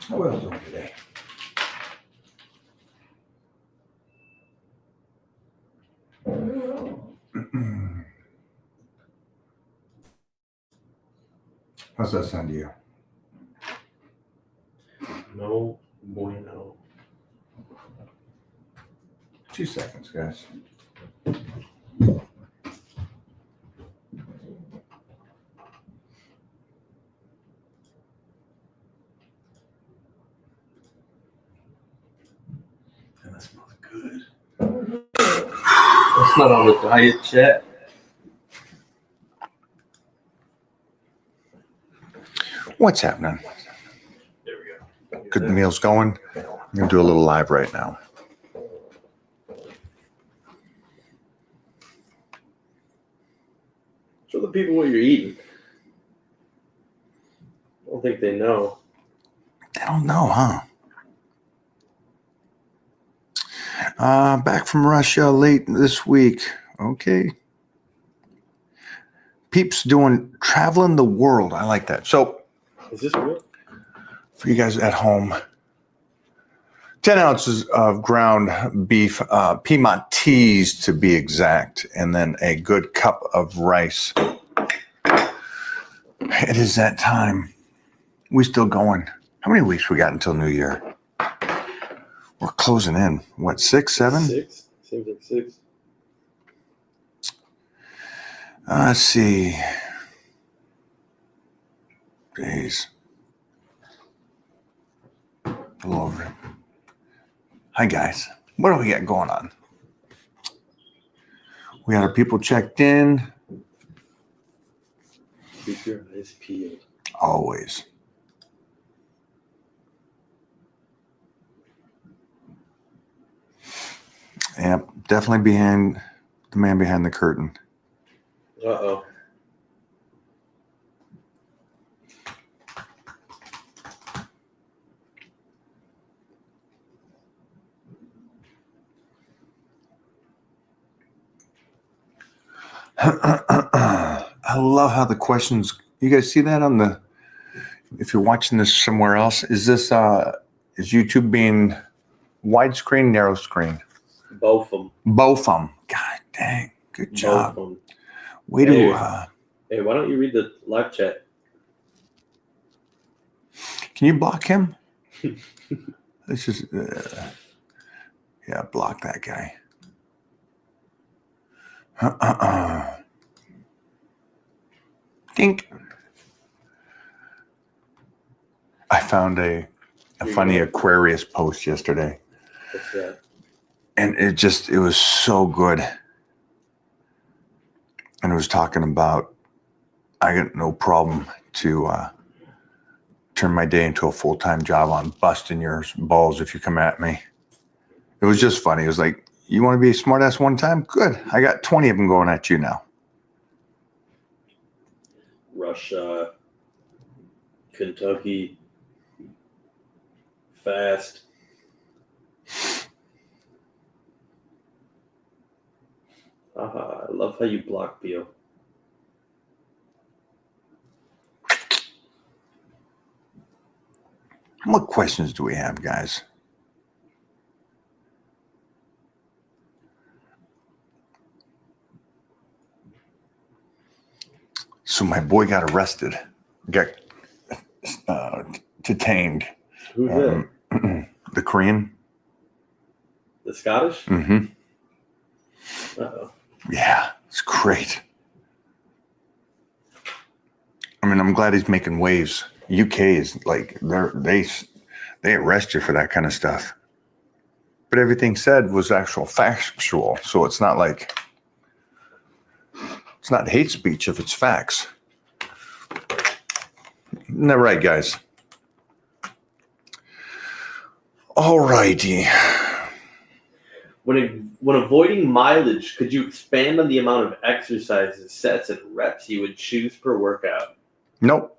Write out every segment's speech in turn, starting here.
How well doing today? How's that sound to you? No bueno. 2 seconds, guys. And that smells good. That's not on the diet chat. What's happening? There we go. Good meal's going. I'm going to do a little live right now. Show the people what you're eating. I don't think they know. They don't know, huh? Back from Russia late this week. Okay. Peeps doing traveling the world. I like that. So, Is this real? for you guys at home, 10 ounces of ground beef, Piedmontese to be exact, and then a good cup of rice. It is that time. We still going. How many weeks we got until New Year? We're closing in. What, 6, 7? 6. Seems like 6. Let's see. Days. A little over. Hi, guys. What do we got going on? We got our people checked in. Keep your eyes peeled. Always. Yep, definitely behind the man behind the curtain. Uh-oh. I love how the questions, you guys see that on the, if you're watching this somewhere else, is this, is YouTube being widescreen, narrow screen? Both of them. Both of them. God dang, good job. Both of them. Way to, Hey, why don't you read the live chat? can you block him? This is, yeah, block that guy. Dink. I found a funny Aquarius post yesterday. What's that? And it was so good. And it was talking about, I got no problem to turn my day into a full-time job on busting your balls if you come at me. It was just funny. It was like, you want to be a smartass one time? Good. I got 20 of them going at you now. Russia, Kentucky, fast. I love how you block Beal. What questions do we have, guys? So my boy got arrested, got detained. Who's that? The Korean. The Scottish? Mm-hmm. Uh-oh. Yeah, it's great. I mean, I'm glad he's making waves. UK is like they arrest you for that kind of stuff. But everything said was actual factual, so it's not like it's not hate speech if it's facts. Isn't that right, guys? All righty. When avoiding mileage, could you expand on the amount of exercises, sets, and reps you would choose per workout? Nope.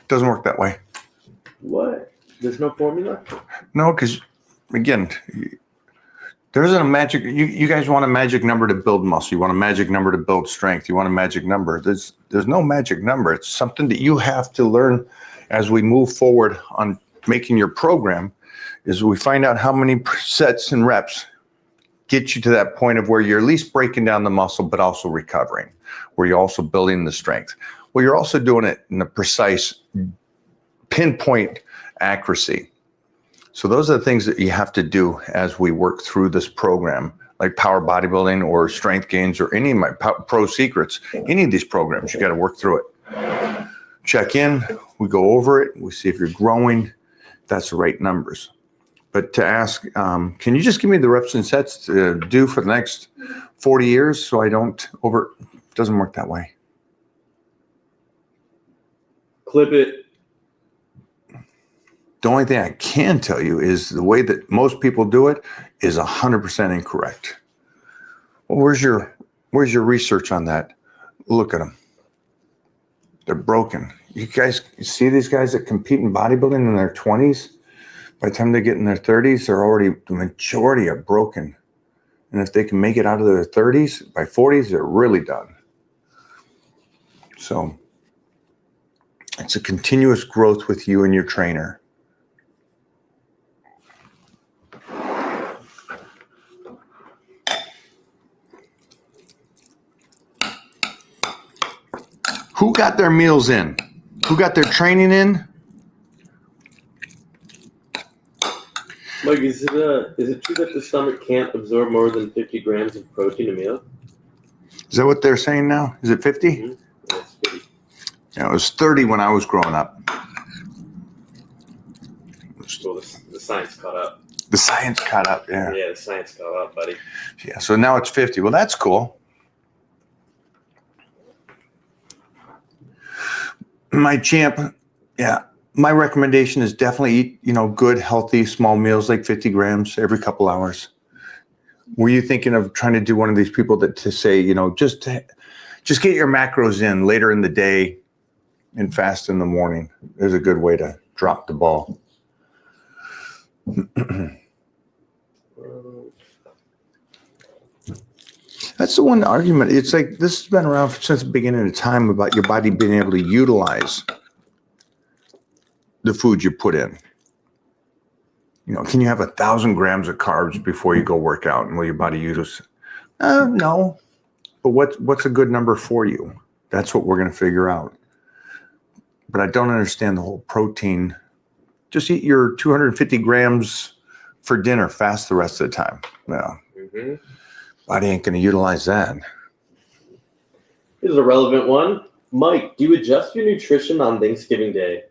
Doesn't work that way. What? There's no formula? No, because, again, there isn't a magic. You guys want a magic number to build muscle. You want a magic number to build strength. You want a magic number. There's no magic number. It's something that you have to learn as we move forward on making your program is we find out how many sets and reps get you to that point of where you're at least breaking down the muscle, but also recovering, where you're also building the strength. Well, you're also doing it in a precise pinpoint accuracy. So those are the things that you have to do as we work through this program, like power bodybuilding or strength gains or any of my pro secrets, any of these programs, you got to work through it. Check in, we go over it, we see if you're growing, that's the right numbers. But to ask, can you just give me the reps and sets to do for the next 40 years so I don't it doesn't work that way. Clip it. The only thing I can tell you is the way that most people do it is 100% incorrect. Well, where's your research on that? Look at them. They're broken. You guys see these guys that compete in bodybuilding in their 20s? By the time they get in their 30s, the majority are broken. And if they can make it out of their 30s, by 40s, they're really done. So it's a continuous growth with you and your trainer. Who got their meals in? Who got their training in? Mike, is it true that the stomach can't absorb more than 50 grams of protein a meal? Is that what they're saying now? Is it 50? Mm-hmm. That's 50. Yeah, it was 30 when I was growing up. Well, the science caught up. The science caught up, yeah. Yeah, the science caught up, buddy. Yeah, so now it's 50. Well, that's cool. My champ, yeah. My recommendation is definitely eat, good, healthy, small meals, like 50 grams every couple hours. Were you thinking of trying to do one of these people that to say, just get your macros in later in the day and fast in the morning? Is a good way to drop the ball. That's the one argument. It's like this has been around since the beginning of time about your body being able to utilize the food you put in. Can you have 1,000 grams of carbs before you go work out and will your body use? No. But what's a good number for you? That's what we're going to figure out. But I don't understand the whole protein. Just eat your 250 grams for dinner, fast the rest of the time. No. Mm-hmm. Body ain't going to utilize that. Here's a relevant one. Mike, do you adjust your nutrition on Thanksgiving Day?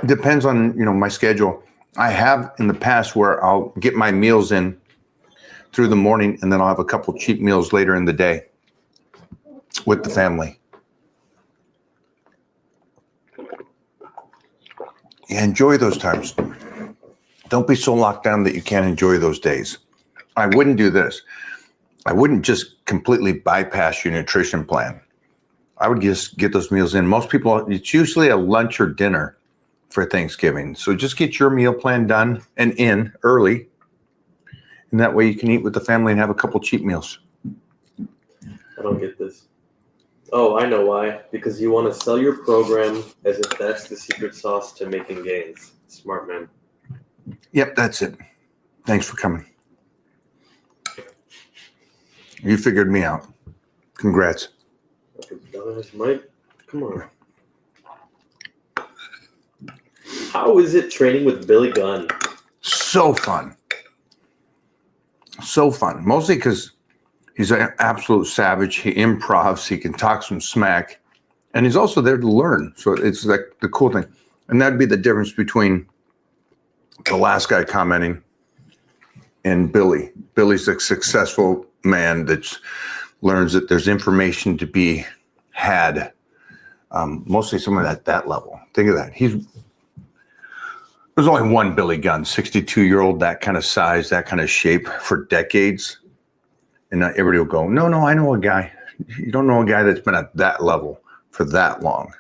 Depends on, my schedule. I have in the past where I'll get my meals in through the morning and then I'll have a couple cheap meals later in the day with the family. Yeah, enjoy those times. Don't be so locked down that you can't enjoy those days. I wouldn't do this. I wouldn't just completely bypass your nutrition plan. I would just get those meals in. Most people, it's usually a lunch or dinner for Thanksgiving. So just get your meal plan done and in early. And that way you can eat with the family and have a couple cheap meals. I don't get this. Oh, I know why. Because you want to sell your program as if that's the secret sauce to making gains. Smart man. Yep, that's it. Thanks for coming. You figured me out. Congrats. Mike, come on. How is it training with Billy Gunn? So fun. So fun. Mostly because he's an absolute savage. He improvs. He can talk some smack. And he's also there to learn. So it's like the cool thing. And that'd be the difference between the last guy commenting and Billy. Billy's a successful man that learns that there's information to be had. Mostly someone at that level. Think of that. There's only one Billy Gunn, 62-year-old, that kind of size, that kind of shape for decades. And everybody will go, no, I know a guy. You don't know a guy that's been at that level for that long.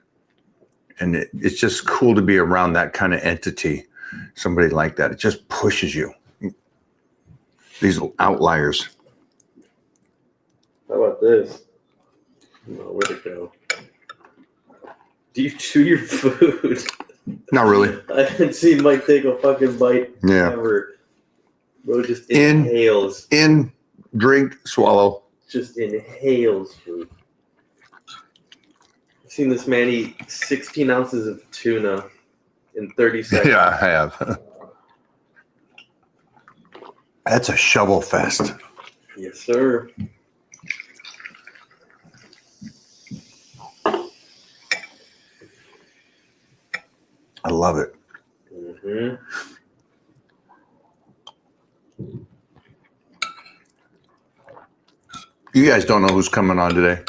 And it's just cool to be around that kind of entity, somebody like that. It just pushes you. These outliers. How about this? Oh, where'd it go? Do you chew your food? Not really. I haven't seen Mike take a fucking bite Yeah. ever. Bro just In- inhales. In, drink, swallow. Just inhales food. I've seen this man eat 16 ounces of tuna in 30 seconds. Yeah, I have. That's a shovel fest. Yes, sir. I love it. Mm-hmm. You guys don't know who's coming on today.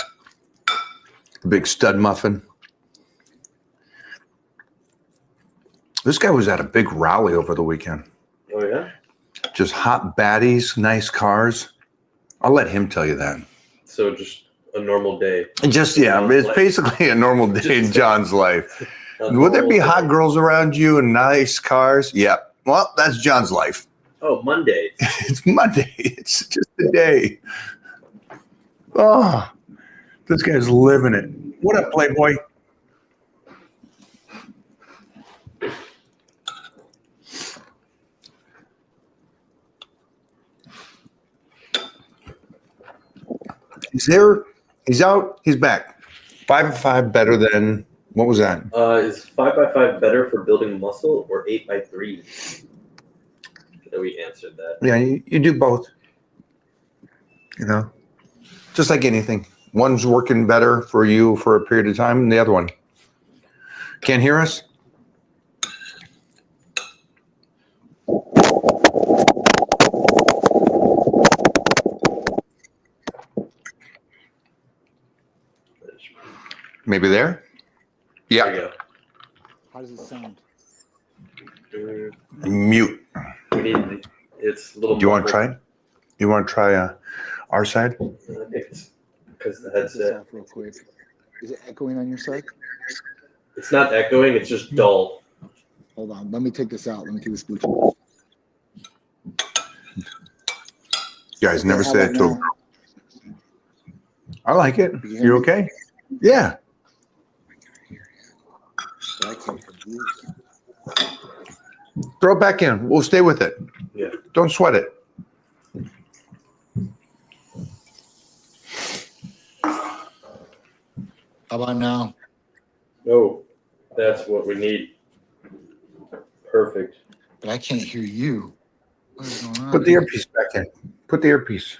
The big stud muffin. This guy was at a big rally over the weekend. Oh, yeah? Just hot baddies, nice cars. I'll let him tell you that. So just a normal day. Just, yeah, John's it's life. basically a normal day in Just- John's life. A Would there be normal hot day. girls around you and nice cars? Yeah. Well, that's John's life. Oh, Monday. It's Monday. It's just a day. Oh, this guy's living it. What up, Playboy? He's there. He's out. He's back. 5-5 better than, what was that? Is 5x5 better for building muscle or 8x3? We answered that. Yeah, you do both. You know, just like anything. One's working better for you for a period of time than the other one. Can't hear us? Maybe there? There Yeah. you go. How does it sound? Mute. We need it's a little. Do you want to try it? You want to try our side? I think it's because the Test this headset. out real quick. Is it echoing on your side? It's not echoing. It's just dull. Hold on. Let me take this out. Let me take this Bluetooth. You guys never How said it about to him. now? I like it. You hear You me? okay? Yeah. I can't hear you. Throw it back in. We'll stay with it. Yeah. Don't sweat it. How about now? Oh, that's what we need. Perfect. But I can't hear you. What is going on? Put the earpiece back in. Put the earpiece.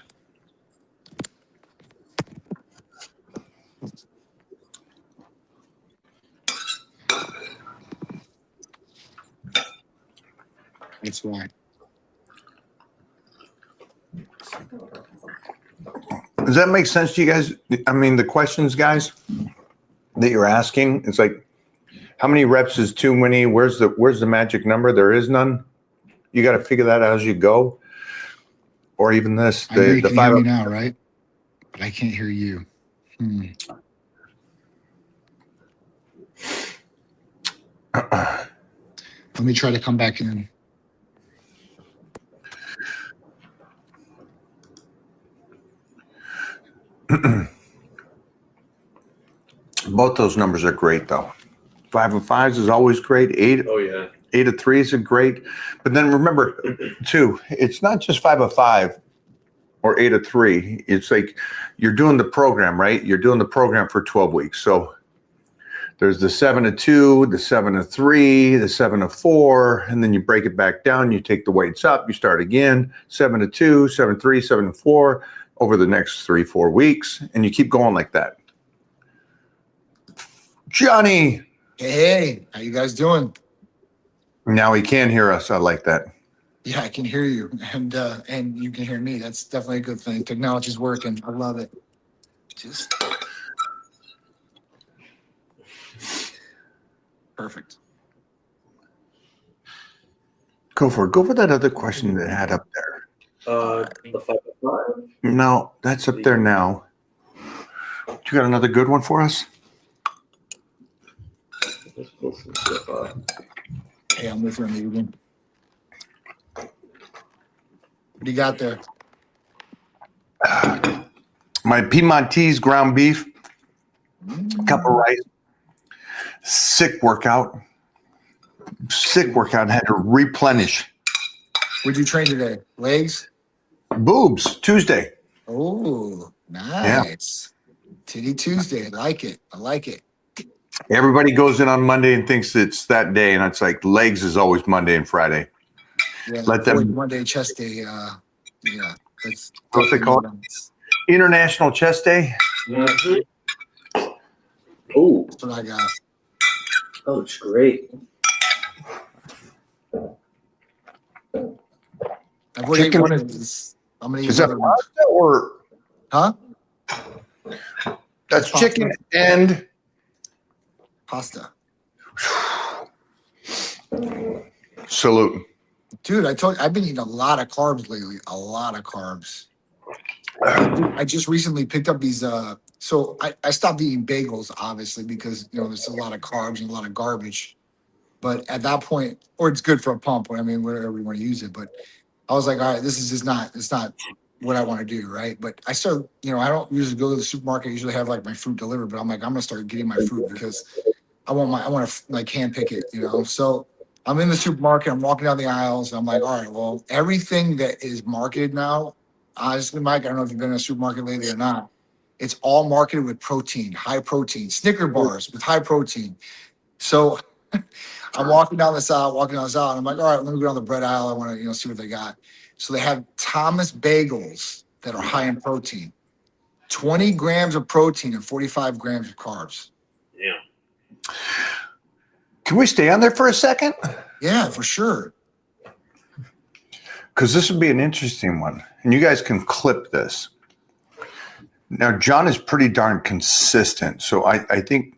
That's why. Does that make sense to you guys? I mean, the questions, guys, that you're asking, it's like, how many reps is too many? Where's the magic number? There is none. You got to figure that out as you go. Or even this, I know you the can hear me five. now, right? But I can't hear you. Let me try to come back in. Both those numbers are great, though. 5 and 5s is always great. 8 Oh yeah. 8 of 3s are great. But then remember, too, it's not just 5 of 5 or 8 of 3. It's like you're doing the program, right? You're doing the program for 12 weeks. So there's the 7 of 2, the 7 of 3, the 7 of 4, and then you break it back down. You take the weights up. You start again. 7 of 2, 7 of 3, 7 of 4 over the next 3-4 weeks, and you keep going like that. Johnny, Hey, how you guys doing? now he can hear us. I like that. Yeah, I can hear you, and you can hear me. That's definitely a good thing. Technology's working. I love it. Just perfect. Go for it. Go for that other question that had up there. The 5x5. No, that's up there now. You got another good one for us? Let's pull some stuff out. Hey, I'm with Remy again. What do you got there? My Piedmontese ground beef, cup of rice, Sick workout. Had to replenish. What'd you train today? Legs? Boobs Tuesday. Oh, nice. Titty Tuesday. I like it. Everybody goes in on Monday and thinks it's that day, and it's like legs is always Monday and Friday. Yeah, Let them- Monday chest day. Yeah, that's What's it called? International Chest Day. Oh, That's what I got. that looks great. I've already Chicken- one of these. I'm gonna Is use that other ones. pasta or Huh? that's Pasta. chicken and Pasta. salute? Dude, I've been eating a lot of carbs lately. A lot of carbs. I just recently picked up these so I stopped eating bagels, obviously, because there's a lot of carbs and a lot of garbage. But at that point, or it's good for a pump, I mean, whatever you want to use it. But I was like, all right, this is just it's not what I want to do, right? But I started, I don't usually go to the supermarket. I usually have like my fruit delivered, but I'm like, I'm gonna start getting my fruit because I want to like hand pick it, So I'm in the supermarket, I'm walking down the aisles, and I'm like, all right, well, everything that is marketed now, honestly, Mike, I don't know if you've been in a supermarket lately or not. It's all marketed with protein, high protein, Snicker bars with high protein. So I'm walking down this aisle, and I'm like, all right, let me go down the bread aisle. I want to, see what they got. So they have Thomas bagels that are high in protein, 20 grams of protein and 45 grams of carbs. Yeah. Can we stay on there for a second? Yeah, for sure. Because this would be an interesting one, and you guys can clip this. Now, John is pretty darn consistent, so I think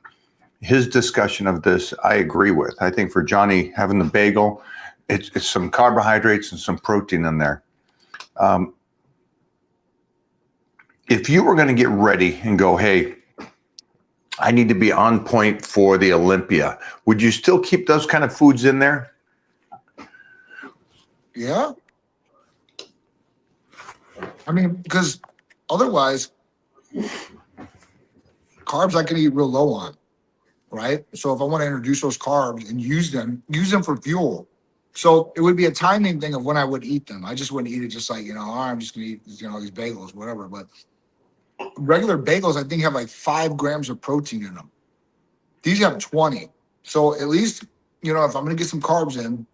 his discussion of this, I agree with. I think for Johnny, having the bagel, it's some carbohydrates and some protein in there. If you were going to get ready and go, hey, I need to be on point for the Olympia, would you still keep those kind of foods in there? Yeah. I mean, because otherwise, carbs I can eat real low on, right? So if I want to introduce those carbs and use them for fuel. So it would be a timing thing of when I would eat them. I just wouldn't eat it just like, I'm just going to eat, these bagels, whatever. But regular bagels, I think, have like 5 grams of protein in them. These have 20. So at least, if I'm going to get some carbs in,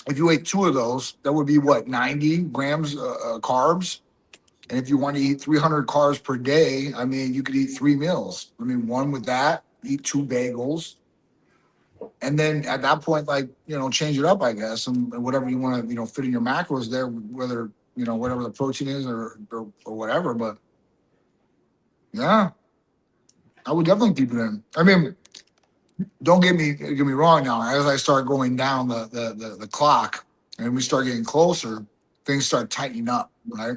if you ate 2 of those, that would be what, 90 grams carbs? And if you want to eat 300 carbs per day, I mean, you could eat 3 meals. I mean, one with that, eat 2 bagels. And then at that point, change it up, I guess, and whatever you want to, fit in your macros there, whether, whatever the protein is or whatever. But yeah, I would definitely keep it in. I mean, don't get me wrong now. As I start going down the clock and we start getting closer, things start tightening up, right?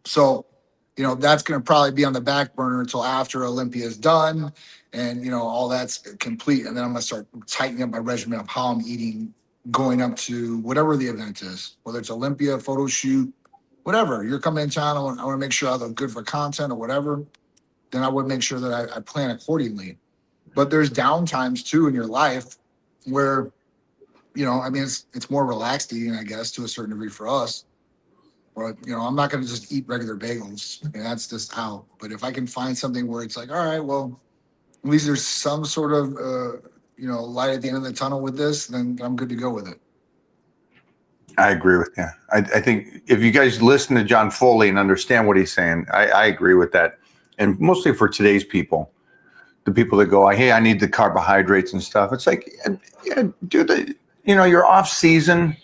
So, that's going to probably be on the back burner until after Olympia is done and, all that's complete. And then I'm going to start tightening up my regimen of how I'm eating going up to whatever the event is, whether it's Olympia, photo shoot, whatever. You're coming in town, I want to make sure I look good for content or whatever. Then I would make sure that I plan accordingly. But there's downtimes too in your life where, I mean, it's more relaxed eating, I guess, to a certain degree for us. But, I'm not going to just eat regular bagels. And that's just out. But if I can find something where it's like, all right, well, at least there's some sort of, light at the end of the tunnel with this, then I'm good to go with it. I agree with you. I think if you guys listen to John Foley and understand what he's saying, I agree with that. And mostly for today's people, the people that go, hey, I need the carbohydrates and stuff. It's like, yeah, you're off season.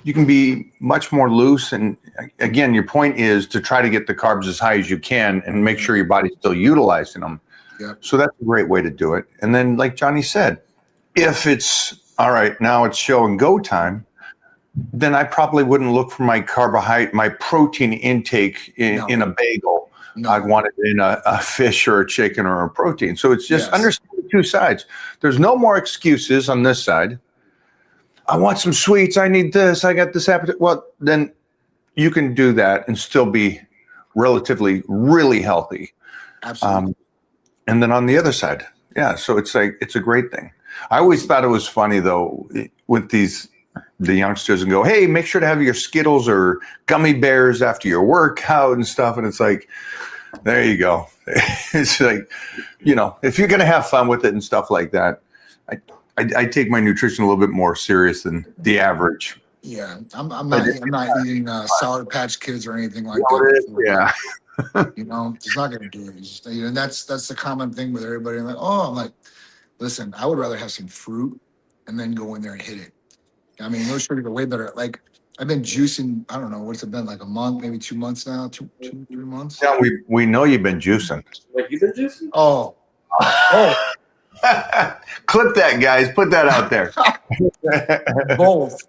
You can be much more loose. And again, your point is to try to get the carbs as high as you can and make sure your body's still utilizing them. Yeah. So that's a great way to do it. And then, like Johnny said, if it's all right, now it's show and go time, then I probably wouldn't look for my protein intake in a bagel. No. I'd want it in a fish or a chicken or a protein. So it's just understand the two sides. There's no more excuses on this side. I want some sweets. I need this. I got this appetite. Well, then you can do that and still be relatively really healthy. Absolutely. And then on the other side, yeah. So it's like it's a great thing. I always thought it was funny though with the youngsters and go, hey, make sure to have your Skittles or gummy bears after your workout and stuff. And it's like, there you go. It's like, if you're going to have fun with it and stuff like that, I take my nutrition a little bit more serious than the average. Yeah, I'm not eating Sour Patch Kids or anything like that. Yeah. It's not going to do it. It's just, and that's the common thing with everybody. I'm like, listen, I would rather have some fruit and then go in there and hit it. I mean, those sugars are way better. Like I've been juicing. I don't know what's it been, like a month, maybe 2 months now, 3 months. Yeah, we know you've been juicing. Like you've been juicing? Oh. Clip that, guys. Put that out there. Both.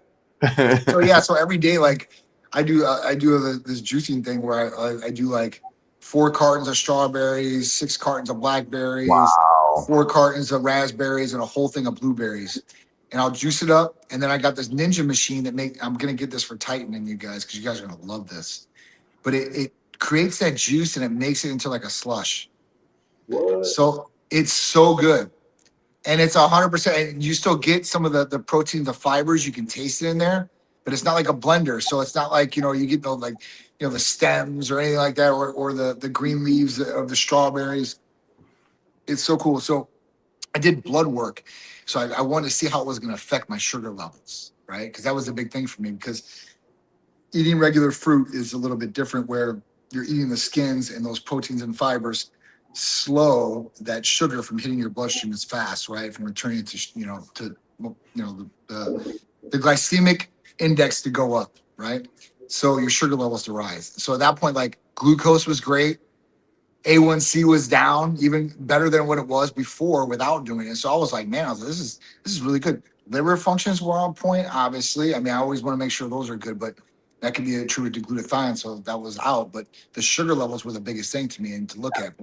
So every day, like I do this juicing thing where I do like 4 cartons of strawberries, 6 cartons of blackberries, Wow. 4 cartons of raspberries, and a whole thing of blueberries. And I'll juice it up. And then I got this Ninja machine I'm gonna get this for Titan and you guys, because you guys are gonna love this. But it creates that juice and it makes it into like a slush. What? So it's so good. And it's 100%. And you still get some of the protein, the fibers. You can taste it in there, but it's not like a blender. So it's not like you get the stems or anything like that, or the green leaves of the strawberries. It's so cool. So I did blood work, so I wanted to see how it was going to affect my sugar levels, right? Because that was a big thing for me. Because eating regular fruit is a little bit different, where you're eating the skins and those proteins and fibers slow that sugar from hitting your bloodstream as fast, right? From returning to the glycemic index to go up, right? So your sugar levels to rise. So at that point, like glucose was great, A1C was down, even better than what it was before without doing it. So I was like, man, this is really good. Liver functions were on point, obviously. I mean, I always want to make sure those are good, but that could be attributed to glutathione, so that was out. But the sugar levels were the biggest thing to me and to look at.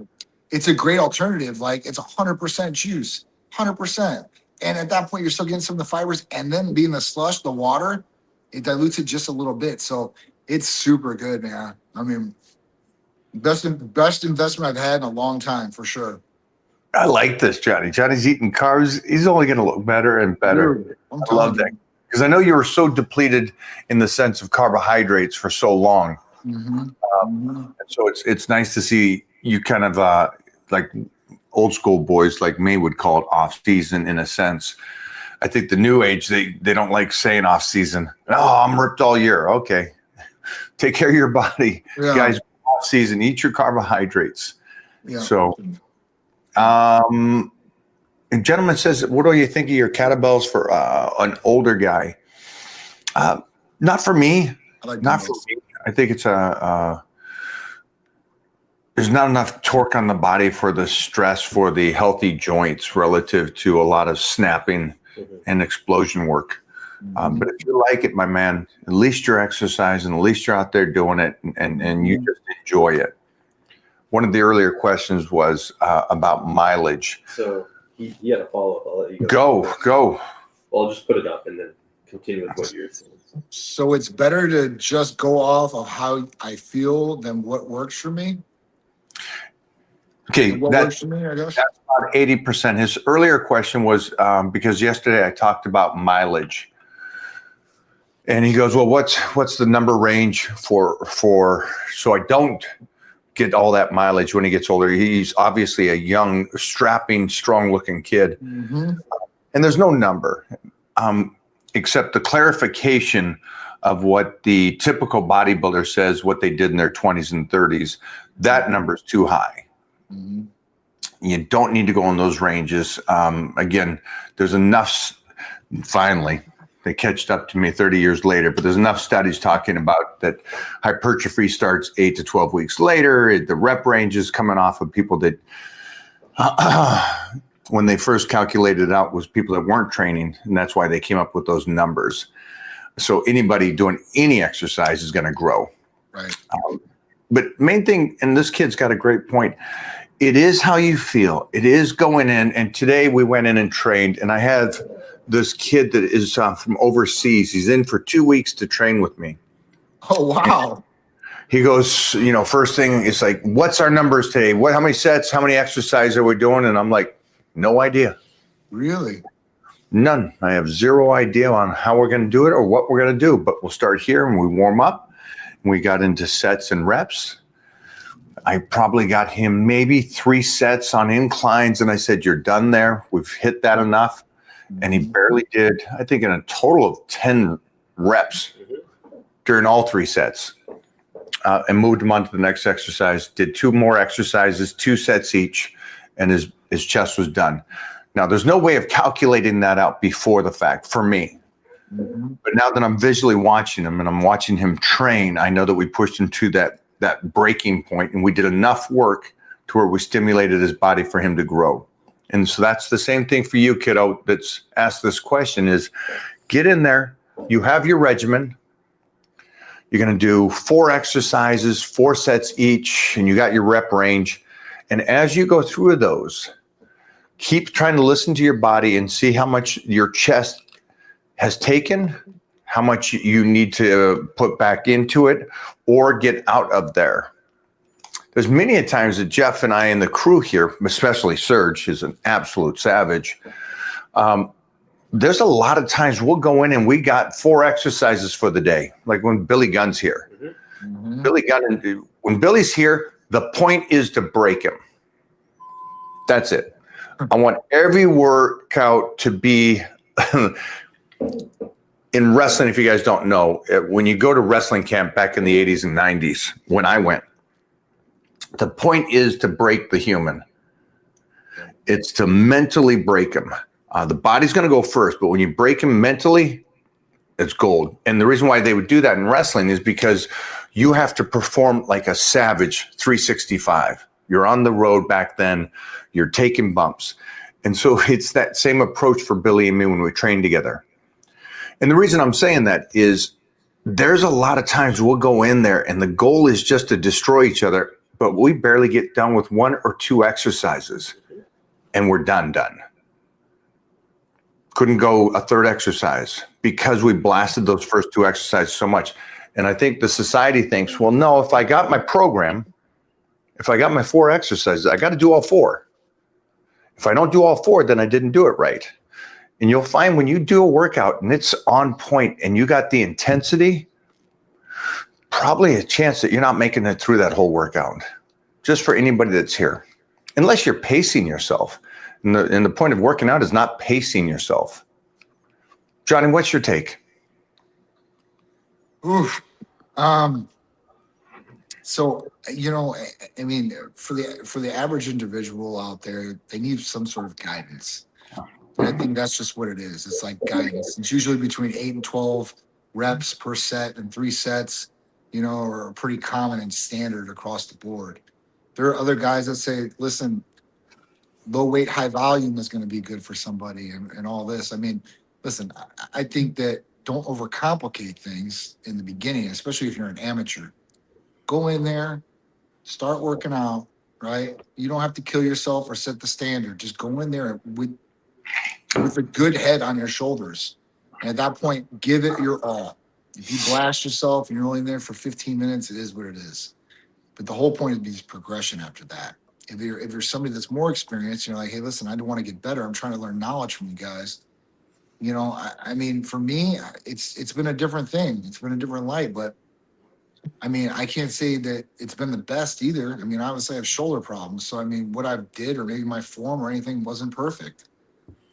It's a great alternative. Like it's 100% juice, 100%. And at that point, you're still getting some of the fibers, and then being the slush, the water, it dilutes it just a little bit. So it's super good, man. I mean, best investment I've had in a long time, for sure. I like this, Johnny. Johnny's eating carbs. He's only going to look better and better. Dude, I love that. Because I know you were so depleted in the sense of carbohydrates for so long. Mm-hmm. So it's nice to see you kind of like old school boys like me would call it off season in a sense. I think the new age, they don't like saying off season. Oh, I'm ripped all year. Okay. Take care of your body. Yeah. Guys, off season, eat your carbohydrates. Yeah. So, a gentleman says, what do you think of your kettlebells for an older guy? Not for me. I like Not for me. I think it's there's not enough torque on the body for the stress for the healthy joints relative to a lot of snapping and explosion work. But if you like it, my man, at least you're exercising, at least you're out there doing it, and you just enjoy it. One of the earlier questions was about mileage. So you had a follow-up. I'll let you Go. Well, I'll just put it up and then continue with what you're saying. So it's better to just go off of how I feel than what works for me. Okay, What works for me, I guess. that's about 80%. His earlier question was because yesterday I talked about mileage. And he goes, well, what's the number range for so I don't get all that mileage when he gets older? He's obviously a young, strapping, strong-looking kid. Mm-hmm. And there's no number except the clarification of what the typical bodybuilder says, what they did in their 20s and 30s. That number is too high. Mm-hmm. You don't need to go in those ranges. Again, there's enough, finally, they catched up to me 30 years later, but there's enough studies talking about that hypertrophy starts 8 to 12 weeks later. The rep range is coming off of people that, when they first calculated it out, was people that weren't training, and that's why they came up with those numbers. So anybody doing any exercise is going to grow. Right. But main thing, and this kid's got a great point, it is how you feel. It is going in. And today we went in and trained, and I have this kid that is from overseas. He's in for 2 weeks to train with me. Oh, wow. He goes, first thing is like, what's our numbers today? How many sets, how many exercises are we doing? And I'm like, no idea. Really? None. I have zero idea on how we're going to do it or what we're going to do, but we'll start here and we warm up. We got into sets and reps. I probably got him maybe 3 sets on inclines, and I said, "You're done there. We've hit that enough." And he barely did, I think, in a total of 10 reps during all 3 sets, and moved him on to the next exercise. Did 2 more exercises, 2 sets each, and his chest was done. Now, there's no way of calculating that out before the fact for me. But now that I'm visually watching him and I'm watching him train, I know that we pushed him to that breaking point, and we did enough work to where we stimulated his body for him to grow. And so that's the same thing for you, kiddo, that's asked this question is get in there. You have your regimen. You're going to do 4 exercises, 4 sets each, and you got your rep range. And as you go through those, keep trying to listen to your body and see how much your chest has taken, how much you need to put back into it or get out of there. There's many a times that Jeff and I and the crew here, especially Serge, is an absolute savage. There's a lot of times we'll go in and we got 4 exercises for the day, like when Billy Gunn's here. Billy Gunn, when Billy's here, the point is to break him. That's it. I want every workout to be in wrestling. If you guys don't know, when you go to wrestling camp back in the 80s and 90s, when I went, the point is to break the human. It's to mentally break him. The body's going to go first, but when you break him mentally, it's gold. And the reason why they would do that in wrestling is because you have to perform like a savage 365. You're on the road back then. You're taking bumps. And so it's that same approach for Billy and me when we train together. And the reason I'm saying that is there's a lot of times we'll go in there and the goal is just to destroy each other, but we barely get done with 1 or 2 exercises and we're done. Couldn't go a 3rd exercise because we blasted those first 2 exercises so much. And I think the society thinks, well, no, if I got my program, if I got my 4 exercises, I got to do all 4. If I don't do all 4, then I didn't do it right. And you'll find when you do a workout and it's on point and you got the intensity, probably a chance that you're not making it through that whole workout, just for anybody that's here, unless you're pacing yourself. And the point of working out is not pacing yourself. Johnny, what's your take? Oof. So, I mean, for the average individual out there, they need some sort of guidance. And I think that's just what it is. It's like guidance. It's usually between 8 and 12 reps per set, and 3 sets, are pretty common and standard across the board. There are other guys that say, listen, low weight, high volume is going to be good for somebody and all this. I mean, listen, I think that don't overcomplicate things in the beginning, especially if you're an amateur. Go in there, start working out, right? You don't have to kill yourself or set the standard. Just go in there with a good head on your shoulders. And at that point, give it your all. If you blast yourself and you're only there for 15 minutes, it is what it is. But the whole point is progression after that. If you're somebody that's more experienced, you're like, hey, listen, I don't want to get better. I'm trying to learn knowledge from you guys. I mean, for me, it's been a different thing. It's been a different light, but I mean, I can't say that it's been the best either. I mean, obviously I have shoulder problems. So, I mean, what I did or maybe my form or anything wasn't perfect.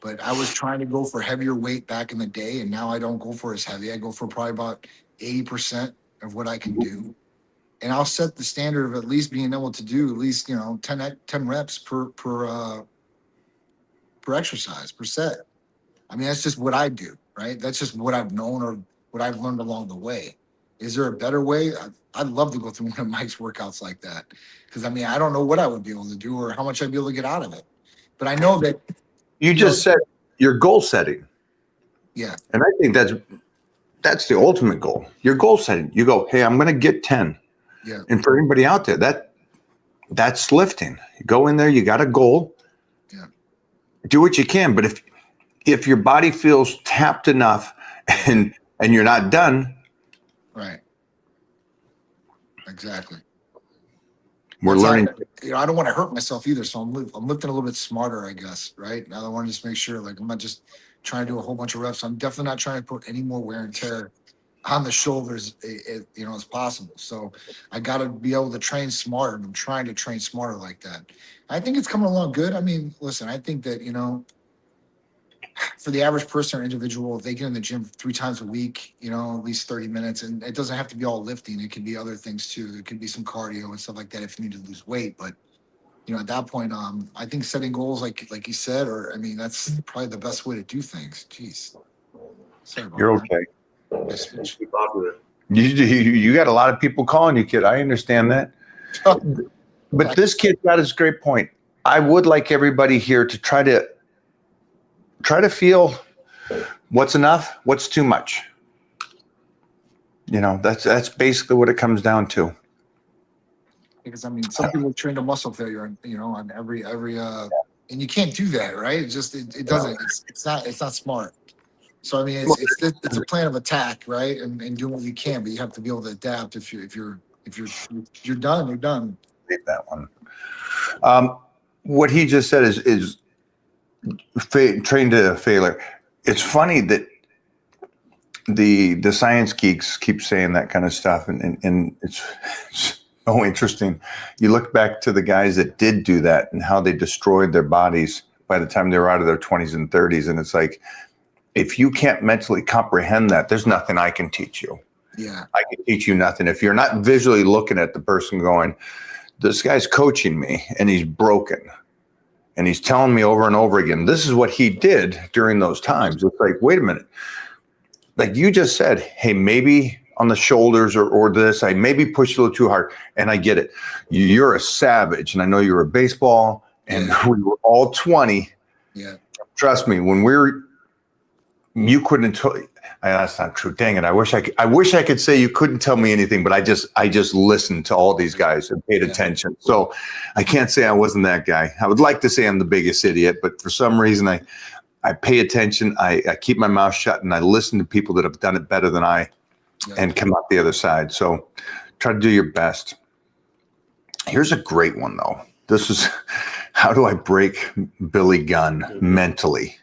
But I was trying to go for heavier weight back in the day, and now I don't go for as heavy. I go for probably about 80% of what I can do. And I'll set the standard of at least being able to do at least, 10 reps per exercise, per set. I mean, that's just what I do, right? That's just what I've known or what I've learned along the way. Is there a better way? I'd love to go through one of Mike's workouts like that. Because, I mean, I don't know what I would be able to do or how much I'd be able to get out of it. But I know that. You just said your goal setting. Yeah. And I think that's the ultimate goal. Your goal setting. You go, hey, I'm going to get 10. Yeah. And for anybody out there, that's lifting. You go in there, you got a goal. Yeah. Do what you can. But if your body feels tapped enough and you're not done. Right. Exactly. We're learning. I don't want to hurt myself either. So I'm lifting a little bit smarter, I guess. Right. Now I want to just make sure, like, I'm not just trying to do a whole bunch of reps. I'm definitely not trying to put any more wear and tear on the shoulders, as possible. So I got to be able to train smarter. And I'm trying to train smarter like that. I think it's coming along good. I mean, listen, I think that, for the average person or individual, if they get in the gym 3 times a week, at least 30 minutes, and it doesn't have to be all lifting. It could be other things too. It could be some cardio and stuff like that if you need to lose weight. But, at that point, I think setting goals, like you said, that's probably the best way to do things. Jeez. Sorry about You're that. okay. It's too popular. You got a lot of people calling you, kid. I understand that. But this kid got his great point. I would like everybody here to try to feel what's enough, what's too much. That's basically what it comes down to. Because some people train to muscle failure, on every and you can't do that, right? It just it doesn't. It's not smart. So it's a plan of attack, right? And do what you can, but you have to be able to adapt. If you're done, you're done. Leave that one. What he just said is trained to failure. It's funny that the science geeks keep saying that kind of stuff, and it's so interesting. You look back to the guys that did do that and how they destroyed their bodies by the time they were out of their 20s and 30s, and it's like, if you can't mentally comprehend that, there's nothing I can teach you. Yeah, I can teach you nothing. If you're not visually looking at the person going, this guy's coaching me and he's broken and he's telling me over and over again, this is what he did during those times. It's like, wait a minute. Like you just said, hey, maybe on the shoulders or this, I maybe pushed a little too hard. And I get it. You're a savage. And I know you're a baseball and we were all 20. Yeah. Trust me, when you couldn't tell. That's not true. Dang it! I wish I could say you couldn't tell me anything, but I just listened to all these guys and paid attention. So I can't say I wasn't that guy. I would like to say I'm the biggest idiot, but for some reason I pay attention. I keep my mouth shut and I listen to people that have done it better than I, and come out the other side. So try to do your best. Here's a great one though. This is how do I break Billy Gunn mentally?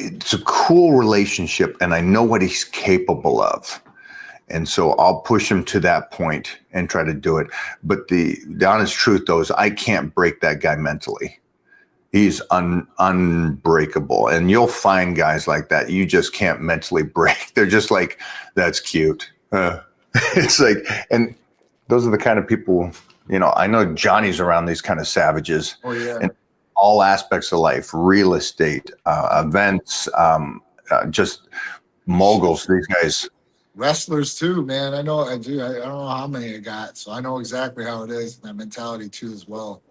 It's a cool relationship and I know what he's capable of. And so I'll push him to that point and try to do it. But the honest truth though is I can't break that guy mentally. He's unbreakable. And you'll find guys like that. You just can't mentally break. They're just like, that's cute. It's like, and those are the kind of people, I know Johnny's around these kind of savages. Oh yeah. And all aspects of life, real estate, events, just moguls, these guys. Wrestlers too, man. I know I do. I don't know how many I got, so I know exactly how it is. That mentality too, as well.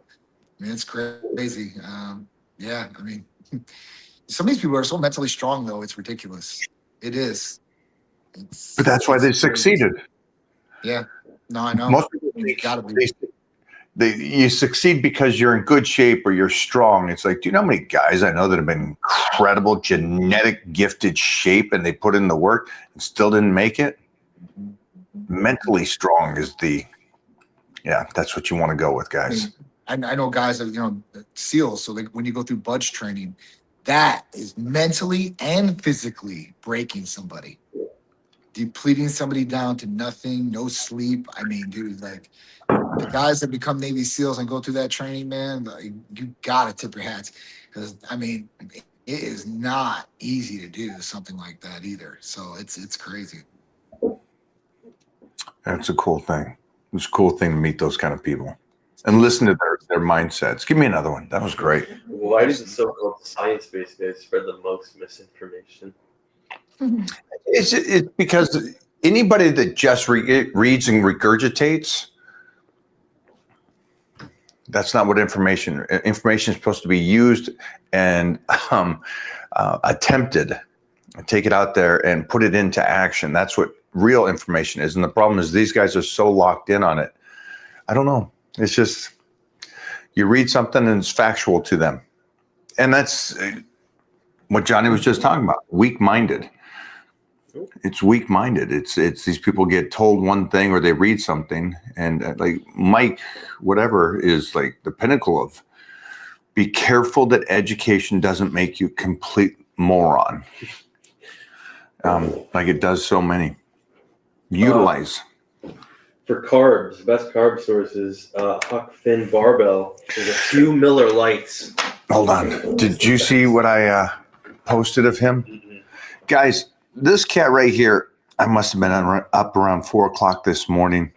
It's crazy. Some of these people are so mentally strong, though. It's ridiculous. It is. But that's why they succeeded. Yeah. No, I know. Most people gotta be. You succeed because you're in good shape or you're strong. It's like, do you know how many guys I know that have been incredible, genetic, gifted shape and they put in the work and still didn't make it? Mentally strong is that's what you want to go with, guys. I know guys that, SEALs. So when you go through budge training, that is mentally and physically breaking somebody, depleting somebody down to nothing, no sleep. Dude, like, the guys that become Navy SEALs and go through that training, man, you gotta tip your hats because it is not easy to do something like that either. So it's crazy. That's a cool thing. It's a cool thing to meet those kind of people and listen to their mindsets. Give me another one. That was great. Why does the so-called science-based guys spread the most misinformation? It's because anybody that just reads and regurgitates. That's not what information is supposed to be used and attempted. Take it out there and put it into action. That's what real information is. And the problem is these guys are so locked in on it. I don't know. It's just you read something and it's factual to them. And that's what Johnny was just talking about. Weak-minded. It's weak-minded. It's these people get told one thing or they read something and like Mike, whatever, is like the pinnacle of be careful that education doesn't make you complete moron. Like it does so many. Utilize. For carbs, best carb sources, Huck Finn Barbell. There's a few Miller Lights. Hold on. Did you see what I posted of him? Mm-hmm. Guys, this cat right here, I must have been up around 4:00 this morning.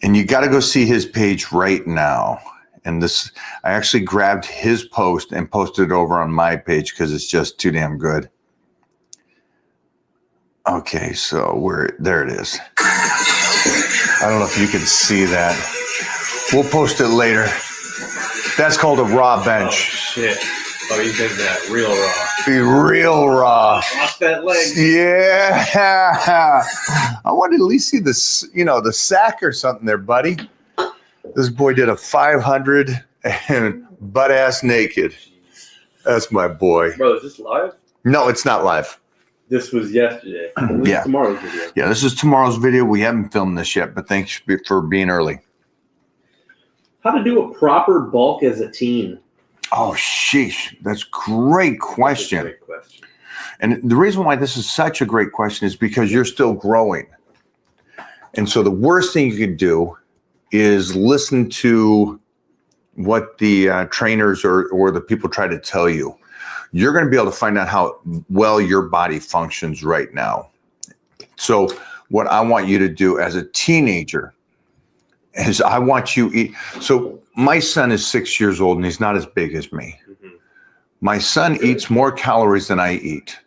And you got to go see his page right now. And this, I actually grabbed his post and posted it over on my page because it's just too damn good. Okay, so there it is. I don't know if you can see that. We'll post it later. That's called a raw bench. Oh, shit. Oh, you did that real raw. Be real raw. Lost that leg. Yeah. I wanted to at least see this, the sack or something there, buddy. This boy did a 500 and butt ass naked. That's my boy. Bro, is this live? No, it's not live. This was yesterday. This Yeah. is tomorrow's video. Yeah, this is tomorrow's video. We haven't filmed this yet, but thanks for being early. How to do a proper bulk as a teen? Oh, sheesh. That's a great question. That's a great question. And the reason why this is such a great question is because you're still growing. And so the worst thing you could do is listen to what the trainers or the people try to tell you. You're going to be able to find out how well your body functions right now. So what I want you to do as a teenager is I want you eat. So my son is 6 years old and he's not as big as me. Mm-hmm. My son eats more calories than I eat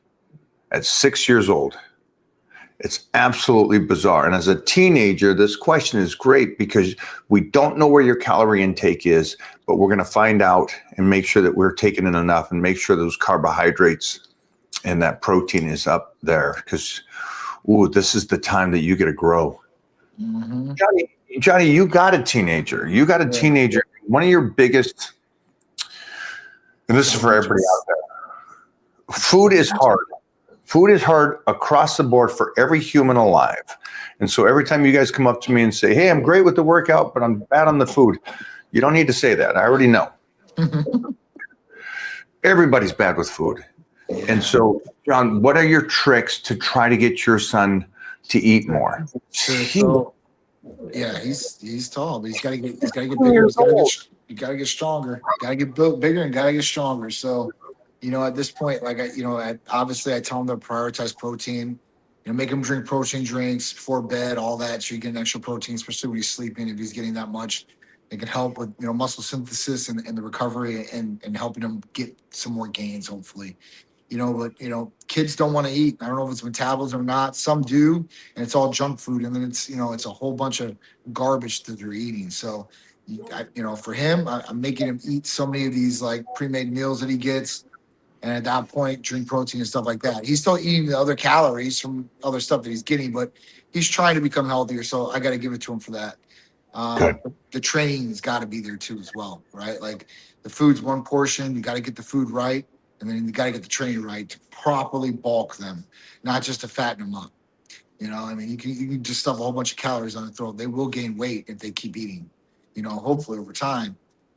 at 6 years old. It's absolutely bizarre. And as a teenager, this question is great because we don't know where your calorie intake is, but we're going to find out and make sure that we're taking in enough and make sure those carbohydrates and that protein is up there because, this is the time that you get to grow. Mm-hmm. Johnny, you got a teenager. You got a teenager. One of your biggest, and this is for everybody out there, food is hard. Food is hard across the board for every human alive. And so every time you guys come up to me and say, hey, I'm great with the workout, but I'm bad on the food. You don't need to say that. I already know. Everybody's bad with food. And so, John, what are your tricks to try to get your son to eat more? So, yeah, he's tall, but he's got to get bigger. You got to get stronger. Got to get built bigger and got to get stronger. So, at this point, obviously I tell him to prioritize protein. Make him drink protein drinks before bed, all that, so you get extra protein, especially when he's sleeping. If he's getting that much, it can help with muscle synthesis and the recovery and helping him get some more gains, hopefully. But kids don't want to eat. I don't know if it's metabolism or not. Some do, and it's all junk food, and then it's it's a whole bunch of garbage that they're eating. So, for him, I'm making him eat so many of these like pre-made meals that he gets. And at that point, drink protein and stuff like that. He's still eating the other calories from other stuff that he's getting, but he's trying to become healthier. So I got to give it to him for that. The training's got to be there too as well, right? Like the food's one portion. You got to get the food right, and then you got to get the training right to properly bulk them, not just to fatten them up. You can just stuff a whole bunch of calories on the throat. They will gain weight if they keep eating. Hopefully over time.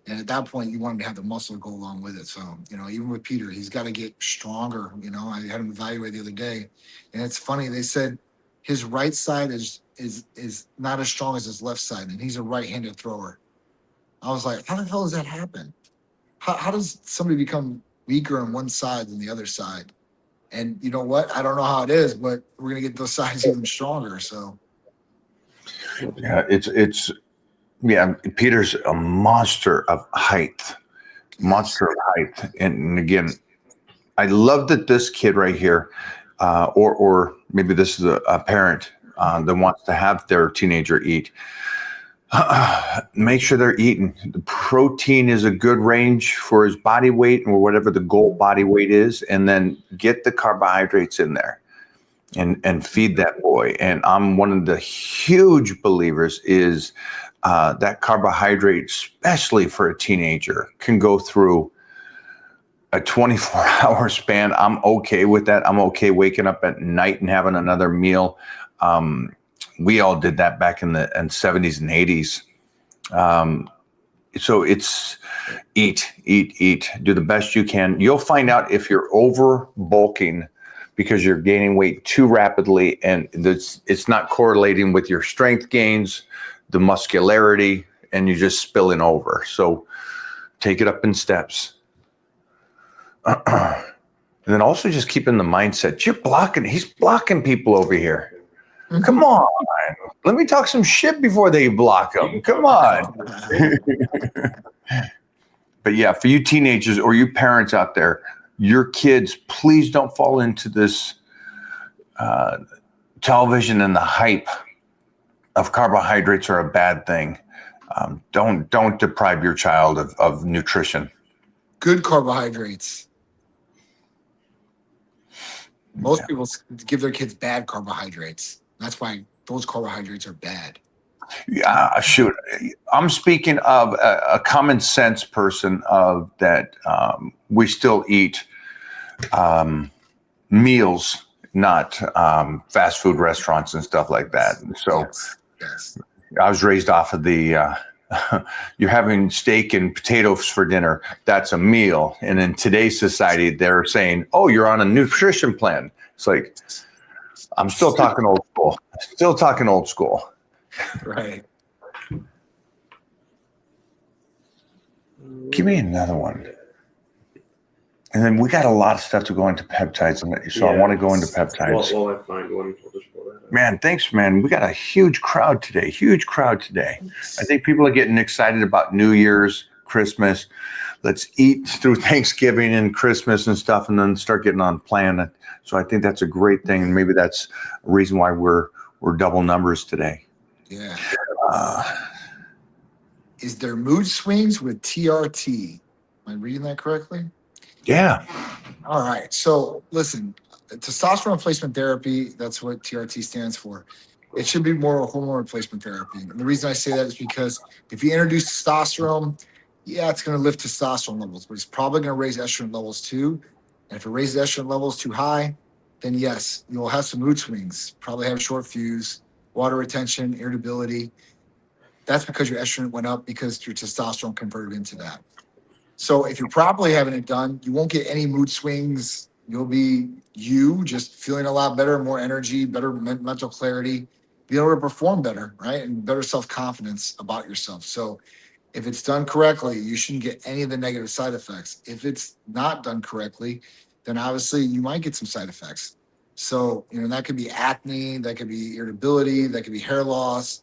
And at that point, you want him to have the muscle to go along with it. So, even with Peter, he's got to get stronger. I had him evaluate the other day. And it's funny, they said his right side is not as strong as his left side, and he's a right-handed thrower. I was like, how the hell does that happen? How does somebody become weaker on one side than the other side? And you know what? I don't know how it is, but we're going to get those sides even stronger. So, yeah, yeah, Peter's a monster of height. And again, I love that this kid right here, or maybe this is a parent that wants to have their teenager eat. Make sure they're eating. The protein is a good range for his body weight or whatever the goal body weight is, and then get the carbohydrates in there and feed that boy. And I'm one of the huge believers is that carbohydrate, especially for a teenager, can go through a 24-hour span. I'm okay with that. I'm okay waking up at night and having another meal. We all did that back in the 70s and 80s. So it's eat, eat, eat. Do the best you can. You'll find out if you're over bulking because you're gaining weight too rapidly, and it's not correlating with your strength gains, the muscularity, and you're just spilling over. So take it up in steps. And then also just keep in the mindset, he's blocking people over here. Come on. Let me talk some shit before they block him. Come on. But yeah, for you teenagers or you parents out there, your kids, please don't fall into this television and the hype of carbohydrates are a bad thing. Don't deprive your child of nutrition. Good carbohydrates. Most people give their kids bad carbohydrates. That's why those carbohydrates are bad. Yeah, shoot. I'm speaking of a common sense person of that we still eat meals, not fast food restaurants and stuff like that. So yes. I was raised off of the you're having steak and potatoes for dinner. That's a meal. And in today's society, they're saying, oh, you're on a nutrition plan. It's like, I'm still talking old school. Still talking old school. Right. Give me another one. And then we got a lot of stuff to go into peptides. So I want to go into peptides. While I find one, I'll just pull that up. Man, thanks, man. We got a huge crowd today. I think people are getting excited about New Year's, Christmas. Let's eat through Thanksgiving and Christmas and stuff, and then start getting on plan. So I think that's a great thing. And maybe that's a reason why we're double numbers today. Yeah. Is there mood swings with TRT? Am I reading that correctly? Yeah. All right. So listen, testosterone replacement therapy, that's what TRT stands for. It should be more hormone replacement therapy. And the reason I say that is because if you introduce testosterone, yeah, it's going to lift testosterone levels, but it's probably going to raise estrogen levels too. And if it raises estrogen levels too high, then yes, you'll have some mood swings, probably have short fuse, water retention, irritability. That's because your estrogen went up because your testosterone converted into that. So if you're properly having it done, you won't get any mood swings. You'll be just feeling a lot better, more energy, better mental clarity, be able to perform better, right? And better self-confidence about yourself. So if it's done correctly, you shouldn't get any of the negative side effects. If it's not done correctly, then obviously you might get some side effects. So, that could be acne, that could be irritability, that could be hair loss.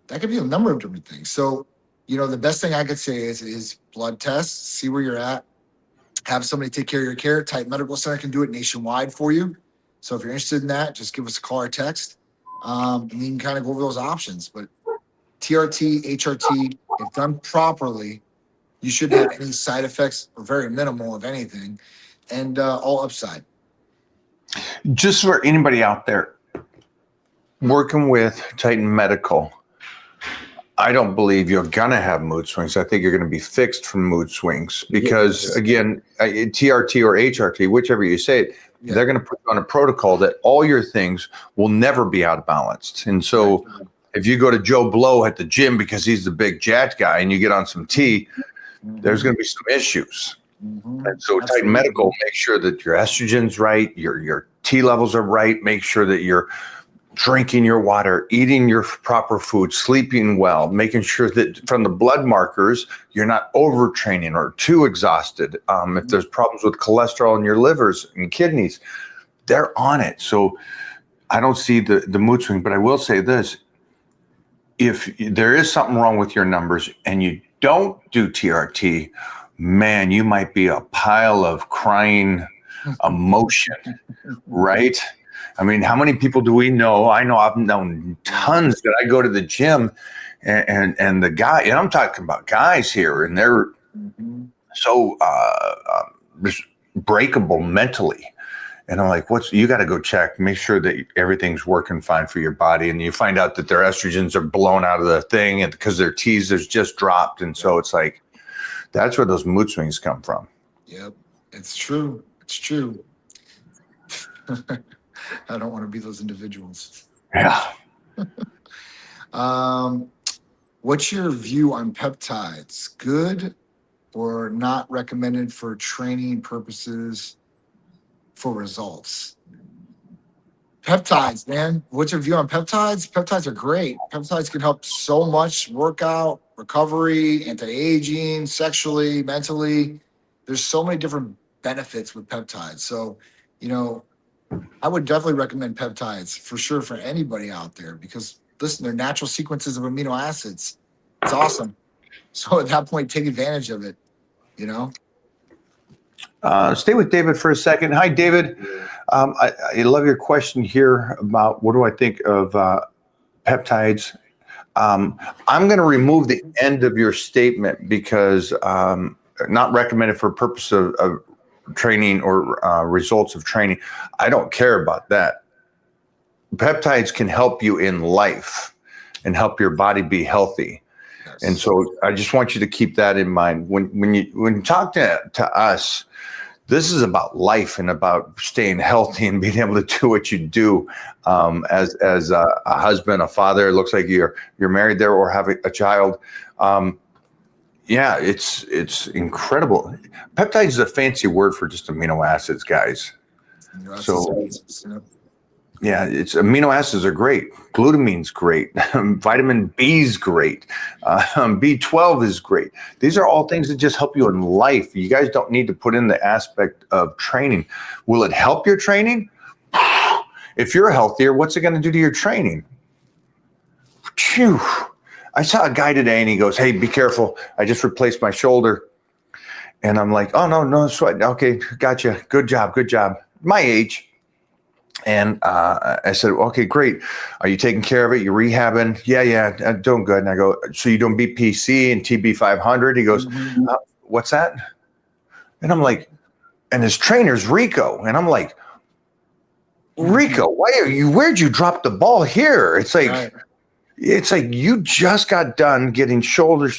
That could be a number of different things. So, the best thing I could say is blood tests, see where you're at, have somebody take care of your care. Type Medical Center can do it nationwide for you. So if you're interested in that, just give us a call or text. And you can kind of go over those options. But TRT, HRT, if done properly, you shouldn't have any side effects or very minimal of anything, and all upside. Just for anybody out there working with Titan Medical, I don't believe you're going to have mood swings. I think you're going to be fixed from mood swings because, again, TRT or HRT, whichever you say it, they're going to put you on a protocol that all your things will never be out of balance. And so if you go to Joe Blow at the gym because he's the big jet guy and you get on some tea, there's going to be some issues. And so Titan Medical, make sure that your estrogen's right, your T levels are right, make sure that you're drinking your water, eating your proper food, sleeping well, making sure that from the blood markers, you're not overtraining or too exhausted. If there's problems with cholesterol in your livers and kidneys, they're on it. So I don't see the mood swing, but I will say this. If there is something wrong with your numbers and you don't do TRT, man, you might be a pile of crying emotion, right? I mean, how many people do we know? I know I've known tons that I go to the gym and the guy, and I'm talking about guys here, and they're so breakable mentally. And I'm like, you got to go check, make sure that everything's working fine for your body. And you find out that their estrogens are blown out of the thing and because their T's is just dropped. And so it's like, that's where those mood swings come from. Yep. It's true. It's true. I don't want to be those individuals. Yeah. What's your view on peptides? Good or not recommended for training purposes for results? Peptides, man. What's your view on peptides? Peptides are great. Peptides can help so much workout, recovery, anti-aging, sexually, mentally. There's so many different benefits with peptides. So, you know, I would definitely recommend peptides for sure for anybody out there because listen, they're natural sequences of amino acids. It's awesome. So at that point, take advantage of it, you know? Stay with David for a second. Hi, David. I love your question here about what do I think of peptides. I'm going to remove the end of your statement because not recommended for purpose of training or results of training. I don't care about that. Peptides can help you in life and help your body be healthy. Yes. And so I just want you to keep that in mind. When you talk to us, this is about life and about staying healthy and being able to do what you do as a husband, a father. It looks like you're married there or have a child. Yeah, it's incredible. Peptides is a fancy word for just amino acids, guys. So yeah, it's amino acids are great. Glutamine's great. Vitamin B's great. B12 is great. These are all things that just help you in life. You guys don't need to put in the aspect of training. Will it help your training? If you're healthier, what's it going to do to your training? Phew. I saw a guy today and he goes, "Hey, be careful. I just replaced my shoulder." And I'm like, "Oh, no sweat. Okay, gotcha. Good job. My age." And I said, "Okay, great. Are you taking care of it? You rehabbing?" Yeah, I'm doing good. And I go, "So you doing BPC and TB 500?" He goes, "What's that?" And I'm like, and his trainer's Rico. And I'm like, "Rico, where'd you drop the ball here?" It's like, Right. It's like you just got done getting shoulder. I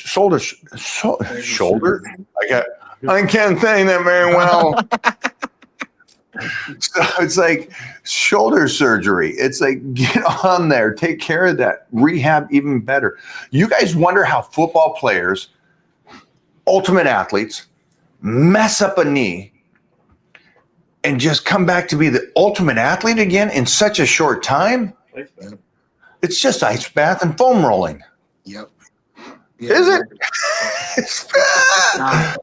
can't say that very well. So it's like shoulder surgery. It's like, get on there, take care of that, rehab even better. You guys wonder how football players, ultimate athletes, mess up a knee and just come back to be the ultimate athlete again in such a short time? It's just ice bath and foam rolling. Yep. Is it? It's not.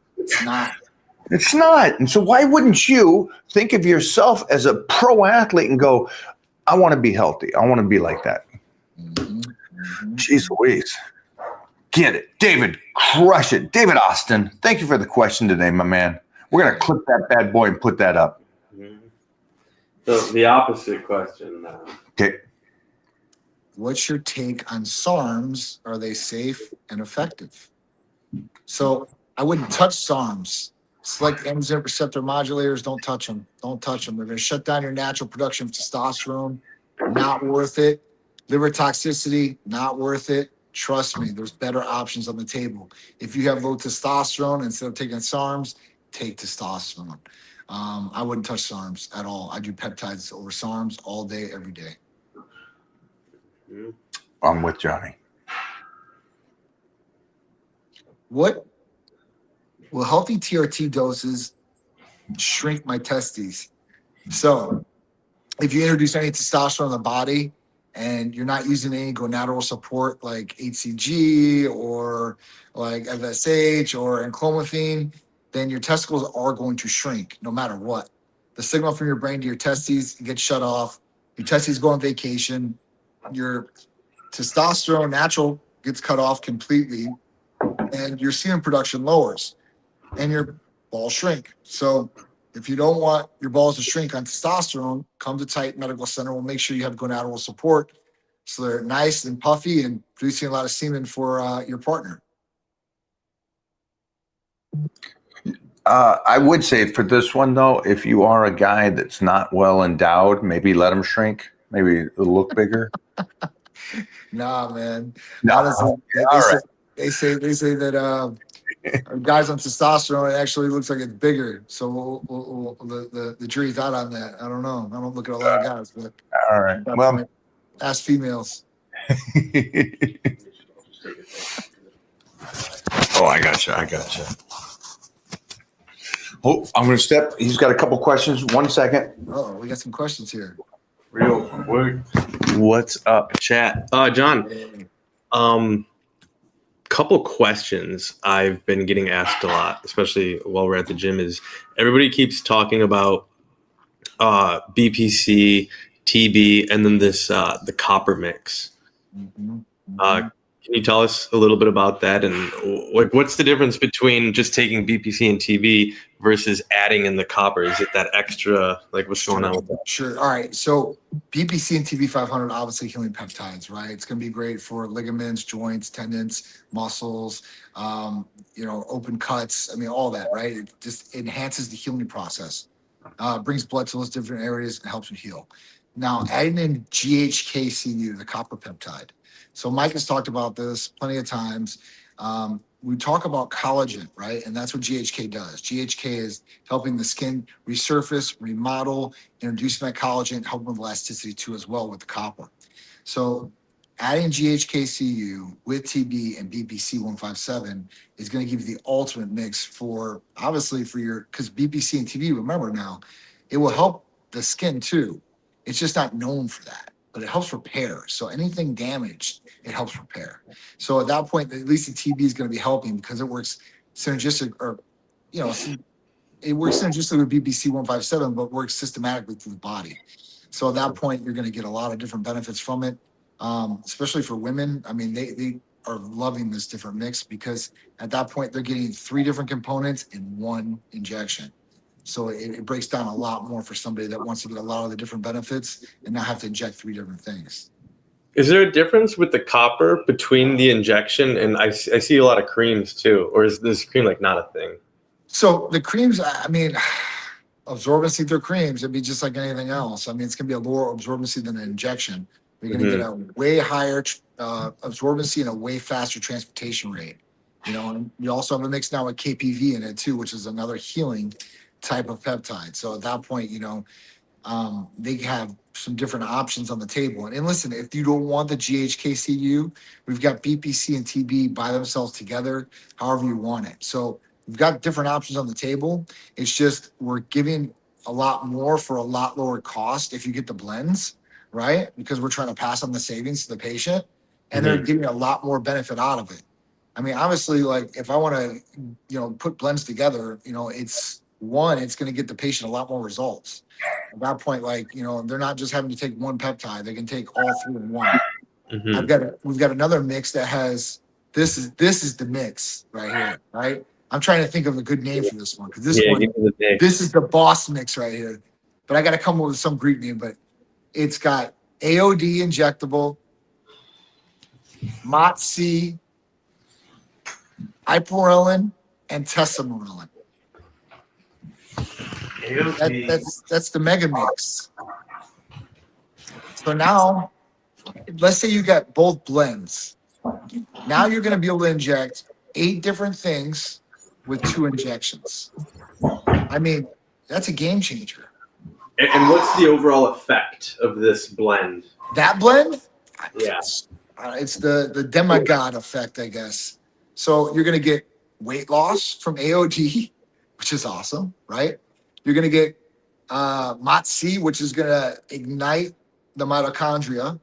It's not. And so why wouldn't you think of yourself as a pro athlete and go, "I want to be healthy. I want to be like that." Jeez Louise. Get it. David, crush it. David Austin, thank you for the question today, my man. We're going to clip that bad boy and put that up. So the opposite question now. Okay. What's your take on SARMs? Are they safe and effective? So I wouldn't touch SARMs. Select androgen receptor modulators. Don't touch them. Don't touch them. They're going to shut down your natural production of testosterone. Not worth it. Liver toxicity. Not worth it. Trust me, there's better options on the table. If you have low testosterone, instead of taking SARMs, take testosterone. I wouldn't touch SARMs at all. I do peptides over SARMs all day, every day. I'm with Johnny. What will healthy TRT doses shrink my testes? So if you introduce any testosterone in the body and you're not using any gonadal support like HCG or like FSH or enclomiphene, then your testicles are going to shrink no matter what. The signal from your brain to your testes gets shut off. Your testes go on vacation. Your testosterone natural gets cut off completely, and your semen production lowers, and your balls shrink. So if you don't want your balls to shrink on testosterone, come to Titan Medical Center. We'll make sure you have gonadal support so they're nice and puffy and producing a lot of semen for your partner. I would say for this one, though, if you are a guy that's not well endowed, maybe let him shrink. Maybe look bigger. Nah, man. No. Honestly, All they say that guys on testosterone, it actually looks like it's bigger. So the jury's out on that. I don't know. I don't look at a lot of guys, but All right. Well, ask females. take your time. Oh, I gotcha. Oh, I'm going to step. He's got a couple questions. 1 second. Oh, we got some questions here. Real quick. What's up, chat? John, couple questions I've been getting asked a lot, especially while we're at the gym, is everybody keeps talking about BPC, TB, and then this the copper mix. Mhm. Can you tell us a little bit about that, and like what's the difference between just taking BPC and TB versus adding in the copper? Is it that extra, like what's going on with that? Sure. All right. So BPC and TB500, obviously healing peptides, right? It's going to be great for ligaments, joints, tendons, muscles, open cuts. I mean, all that, right? It just enhances the healing process, brings blood to those different areas and helps you heal. Now, adding in GHKCU, the copper peptide. So Mike has talked about this plenty of times. We talk about collagen, right? And that's what GHK does. GHK is helping the skin resurface, remodel, introducing that collagen, helping with elasticity too as well with the copper. So adding GHKCU with TB and BPC 157 is going to give you the ultimate mix for, obviously for your, because BPC and TB, remember now, it will help the skin too. It's just not known for that, but it helps repair. So anything damaged, it helps repair. So at that point, at least the TB is going to be helping because it works synergistic, or it works synergistically with BPC 157, but works systematically through the body. So at that point, you're going to get a lot of different benefits from it, especially for women. I mean, they are loving this different mix because at that point, they're getting 3 different components in one injection. So it breaks down a lot more for somebody that wants to get a lot of the different benefits and not have to inject 3 different things. Is there a difference with the copper between the injection and I see a lot of creams too, or is this cream like not a thing? So the creams, I mean, absorbency through creams, it'd be just like anything else. I mean, it's going to be a lower absorbency than an injection. You're going to get a way higher absorbency and a way faster transportation rate. And you also have a mix now with KPV in it too, which is another healing type of peptide. So at that point, they have some different options on the table. And listen, if you don't want the GHKCU, we've got BPC and TB by themselves together, however you want it. So we've got different options on the table. It's just we're giving a lot more for a lot lower cost if you get the blends, right? Because we're trying to pass on the savings to the patient, and they're getting a lot more benefit out of it. I mean, obviously, like if I want to, put blends together, it's going to get the patient a lot more results. At that point, they're not just having to take one peptide; they can take all 3 in one. We've got another mix that has this is the mix right here, right? I'm trying to think of a good name for this one because this is the boss mix right here. But I got to come up with some Greek name. But it's got AOD injectable, MOTS-C, ipamorelin, and tesamorelin. That's the mega mix. So now, let's say you got both blends. Now you're going to be able to inject 8 different things with 2 injections. I mean, that's a game changer. And what's the overall effect of this blend? That blend? Yeah. It's the demigod effect, I guess. So you're going to get weight loss from AOD, which is awesome, right? You're going to get MOTS-C, which is going to ignite the mitochondria,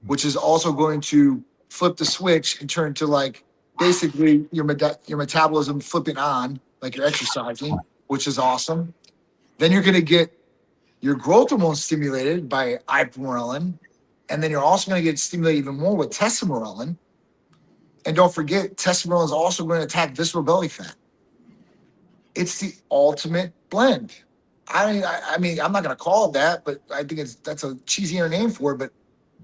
which is also going to flip the switch and turn to basically your metabolism flipping on, like you're exercising, which is awesome. Then you're going to get your growth hormone stimulated by ipamorelin, and then you're also going to get stimulated even more with tesamorelin. And don't forget, tesamorelin is also going to attack visceral belly fat. It's the ultimate blend. I mean, I'm not going to call it that, but I think that's a cheesier name for it. But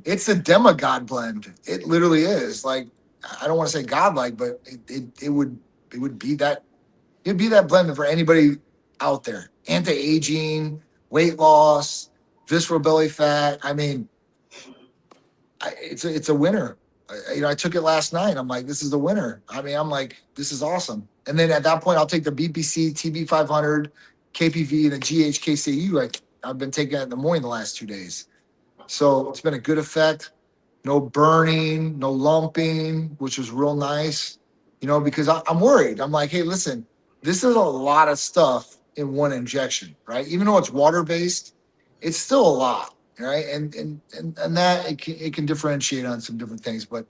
it's a demigod blend. It literally is. Like, I don't want to say godlike, but it would be that. It'd be that blend for anybody out there. Anti-aging, weight loss, visceral belly fat. I mean, it's a winner. I took it last night. I'm like, this is the winner. I mean, I'm like, this is awesome. And then at that point, I'll take the BPC, TB500, KPV, and the GHKCU. I've been taking it in the morning the last 2 days. So it's been a good effect. no burning, no lumping, which was real nice, because I'm worried. I'm like, hey, listen, this is a lot of stuff in one injection, right? Even though it's water-based, it's still a lot, right? And that it can differentiate on some different things, but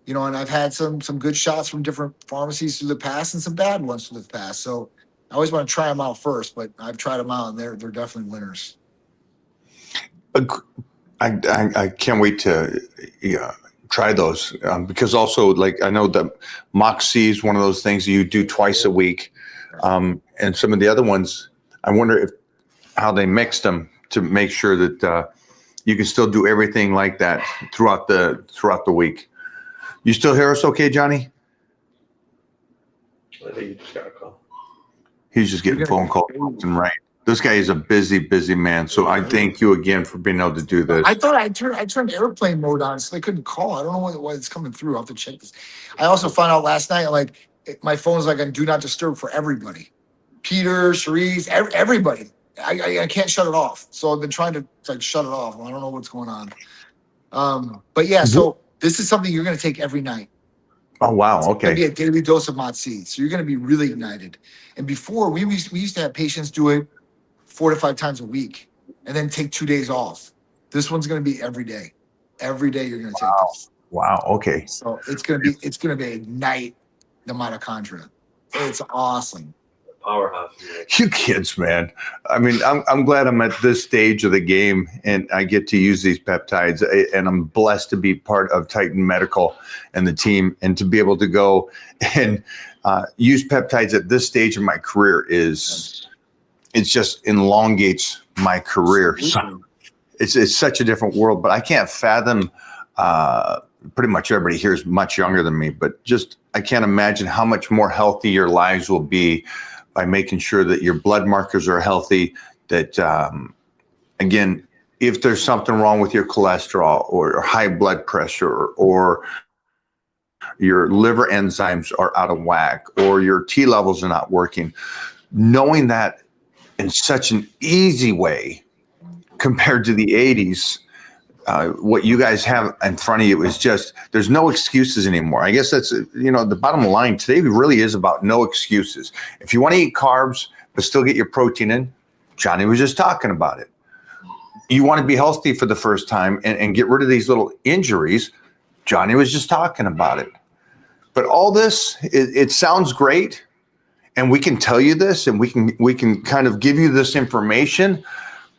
and I've had some good shots from different pharmacies through the past and some bad ones through the past. So I always want to try them out first, but I've tried them out and they're definitely winners. I can't wait to try those because also, like, I know that Moxie is one of those things you do twice a week, and some of the other ones, I wonder how they mixed them to make sure that you can still do everything like that throughout the week. You still hear us okay, Johnny? I think you just got a call. He's just getting phone calls left and right. This guy is a busy man. So I thank you again for being able to do this. I thought I turned airplane mode on, so they couldn't call. I don't know why it's coming through. I'll have to check this. I also found out last night, like, my phone's like on do not disturb for everybody. Peter, Cherise, everybody. I can't shut it off. So I've been trying to shut it off. I don't know what's going on. But yeah, so this is something you're going to take every night. Oh, wow. It's going to be Okay. a daily dose of Moxie. So you're going to be really ignited. And before, we used to have patients do it 4 to 5 times a week and then take 2 days off. This one's going to be every day. Every day you're going to take this. Wow. Okay. So it's going to be ignite the mitochondria. It's awesome. Powerhouse. You kids, man. I mean, I'm glad I'm at this stage of the game and I get to use these peptides, and I'm blessed to be part of Titan Medical and the team, and to be able to go and use peptides at this stage of my career it just elongates my career. So it's such a different world, but I can't fathom. Pretty much everybody here is much younger than me, but just I can't imagine how much more healthy your lives will be by making sure that your blood markers are healthy, that, again, if there's something wrong with your cholesterol or high blood pressure or your liver enzymes are out of whack or your T levels are not working, knowing that in such an easy way compared to the 80s, what you guys have in front of you is just, there's no excuses anymore. I guess that's, the bottom line today really is about no excuses. If you want to eat carbs, but still get your protein in, Johnny was just talking about it. You want to be healthy for the first time and get rid of these little injuries, Johnny was just talking about it. But all this, it sounds great. And we can tell you this and we can kind of give you this information.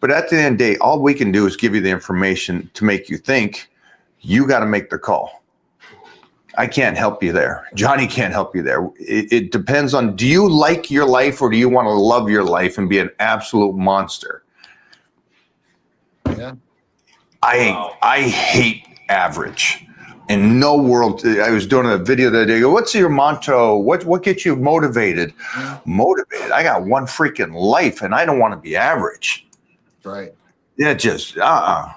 But at the end of the day, all we can do is give you the information to make you think. You got to make the call. I can't help you there. Johnny can't help you there. It depends on, do you like your life or do you want to love your life and be an absolute monster? Yeah. I hate average. In no world, I was doing a video the other day. I go, what's your motto? What gets you motivated? Motivated. I got one freaking life and I don't want to be average. Right. Yeah, just I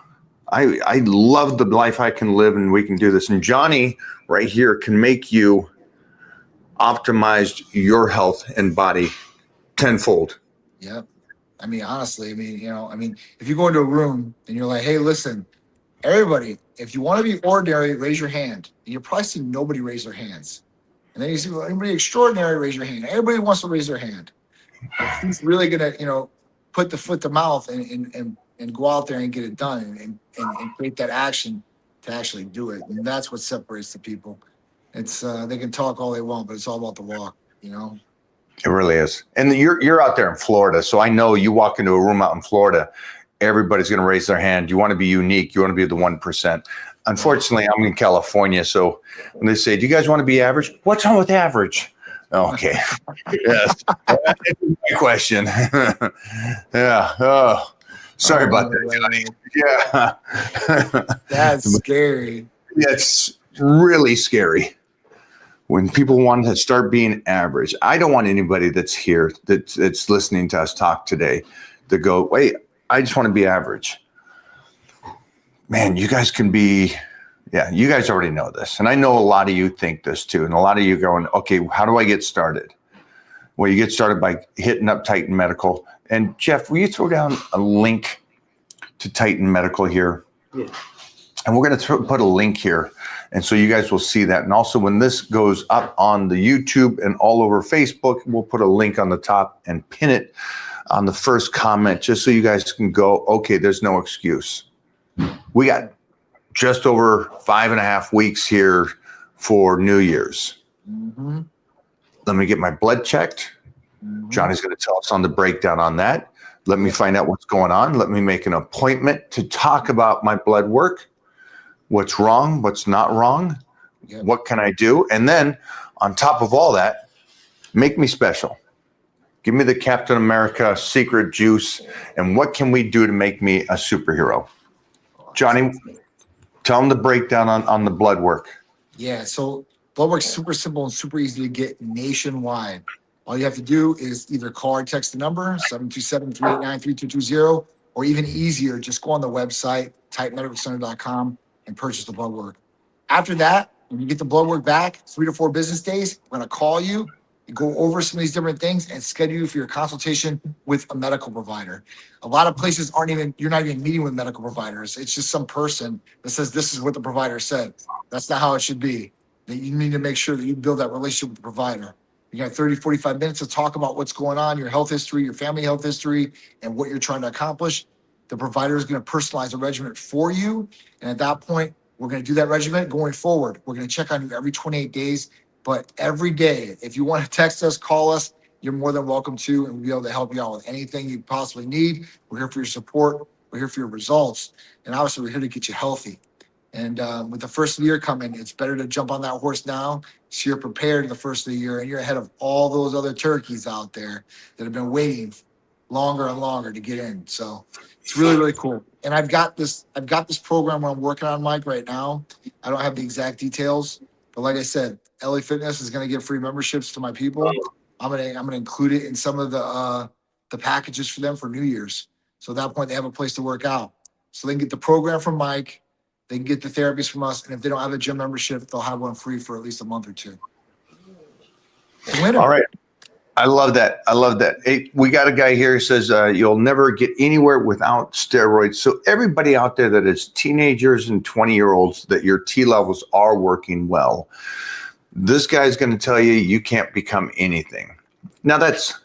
love the life I can live, and we can do this. And Johnny right here can make you optimize your health and body tenfold. Yeah. I mean, honestly, if you go into a room and you're like, hey, listen, everybody, if you want to be ordinary, raise your hand. And you'll probably see nobody raise their hands. And then you see, well, anybody extraordinary, raise your hand. Everybody wants to raise their hand. If he's really gonna, put the foot to mouth and go out there and get it done and create that action to actually do it. And that's what separates the people. It's they can talk all they want, but it's all about the walk, It really is. And you're out there in Florida, so I know you walk into a room out in Florida, everybody's going to raise their hand. You want to be unique. You want to be the 1%. Unfortunately, I'm in California, so when they say, do you guys want to be average? What's wrong with average? Okay. Yes. That's my question. Yeah. Oh, sorry about that, Johnny. Yeah. That's scary. It's really scary when people want to start being average. I don't want anybody that's here that's listening to us talk today to go, wait, I just want to be average. Man, you guys can be. Yeah, you guys already know this. And I know a lot of you think this too. And a lot of you going, okay, how do I get started? Well, you get started by hitting up Titan Medical. And Jeff, will you throw down a link to Titan Medical here? Yeah. And we're going to put a link here. And so you guys will see that. And also when this goes up on the YouTube and all over Facebook, we'll put a link on the top and pin it on the first comment, just so you guys can go, okay, there's no excuse. We got just over 5.5 weeks here for New Year's. Mm-hmm. Let me get my blood checked. Johnny's going to tell us on the breakdown on that. Let me find out what's going on. Let me make an appointment to talk about my blood work. What's wrong? What's not wrong? Yep. What can I do? And then on top of all that, make me special. Give me the Captain America secret juice. And what can we do to make me a superhero? Johnny, tell them the breakdown on the blood work. Yeah, so blood work's super simple and super easy to get nationwide. All you have to do is either call or text the number, 727-389-3220, or even easier, just go on the website, type medicalcenter.com, and purchase the blood work. After that, when you get the blood work back, 3 to 4 business days, we're going to call you and go over some of these different things and schedule you for your consultation with a medical provider. A lot of places you're not even meeting with medical providers. It's just some person that says, this is what the provider said. That's not how it should be. That you need to make sure that you build that relationship with the provider. You got 30, 45 minutes to talk about what's going on, your health history, your family health history, and what you're trying to accomplish. The provider is going to personalize a regimen for you. And at that point, we're going to do that regimen going forward. We're going to check on you every 28 days. But every day, if you want to text us, call us, you're more than welcome to, and we'll be able to help you out with anything you possibly need. We're here for your support. We're here for your results. And obviously, we're here to get you healthy. And with the first of the year coming, it's better to jump on that horse now so you're prepared the first of the year and you're ahead of all those other turkeys out there that have been waiting longer and longer to get in. So it's really, really cool. And I've got this program where I'm working on, Mike, right now. I don't have the exact details, but like I said, LA Fitness is going to give free memberships to my people. I'm gonna include it in some of the packages for them for New Year's. So at that point, they have a place to work out. So they can get the program from Mike. They can get the therapies from us, and if they don't have a gym membership, they'll have one free for at least a month or two. All right. I love that. Hey, we got a guy here who says you'll never get anywhere without steroids. So everybody out there that is teenagers and 20-year-olds, that your T levels are working well, this guy's going to tell you you can't become anything. Now that's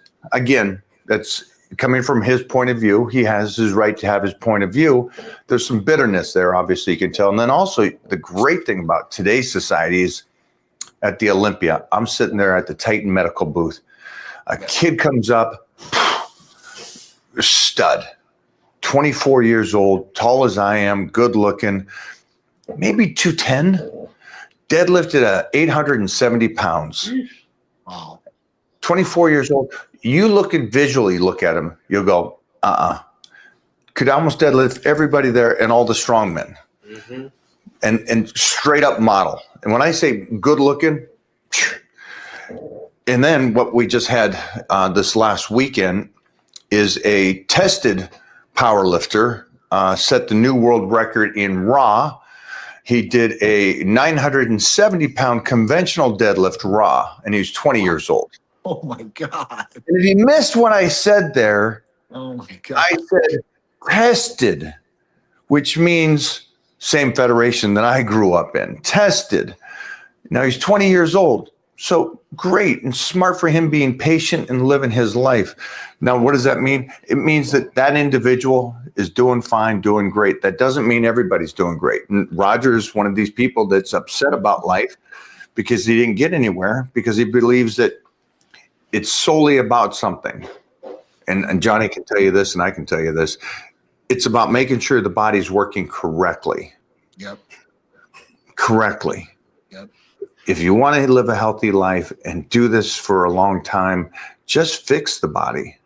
coming from his point of view. He has his right to have his point of view. There's some bitterness there, obviously, you can tell. And then also the great thing about today's society is at the Olympia, I'm sitting there at the Titan Medical booth. A kid comes up, stud, 24 years old, tall as I am, good looking, maybe 210, deadlifted at 870 pounds. Wow. 24 years old. You visually look at him, you'll go, could almost deadlift everybody there and all the strongmen. Mm-hmm. And straight up model. And when I say good looking, and then what we just had this last weekend is a tested power lifter, set the new world record in raw. He did a 970-pound conventional deadlift raw, and he was 20 years old. Oh, my God. And if you missed what I said there, Oh, my God. I said tested, which means same federation that I grew up in, tested. Now he's 20 years old. So great and smart for him being patient and living his life. Now, what does that mean? It means that individual is doing fine, doing great. That doesn't mean everybody's doing great. And Roger is one of these people that's upset about life because he didn't get anywhere, because he believes that it's solely about something. And Johnny can tell you this, and I can tell you this. It's about making sure the body's working correctly. Yep. Correctly. Yep. If you want to live a healthy life and do this for a long time, just fix the body.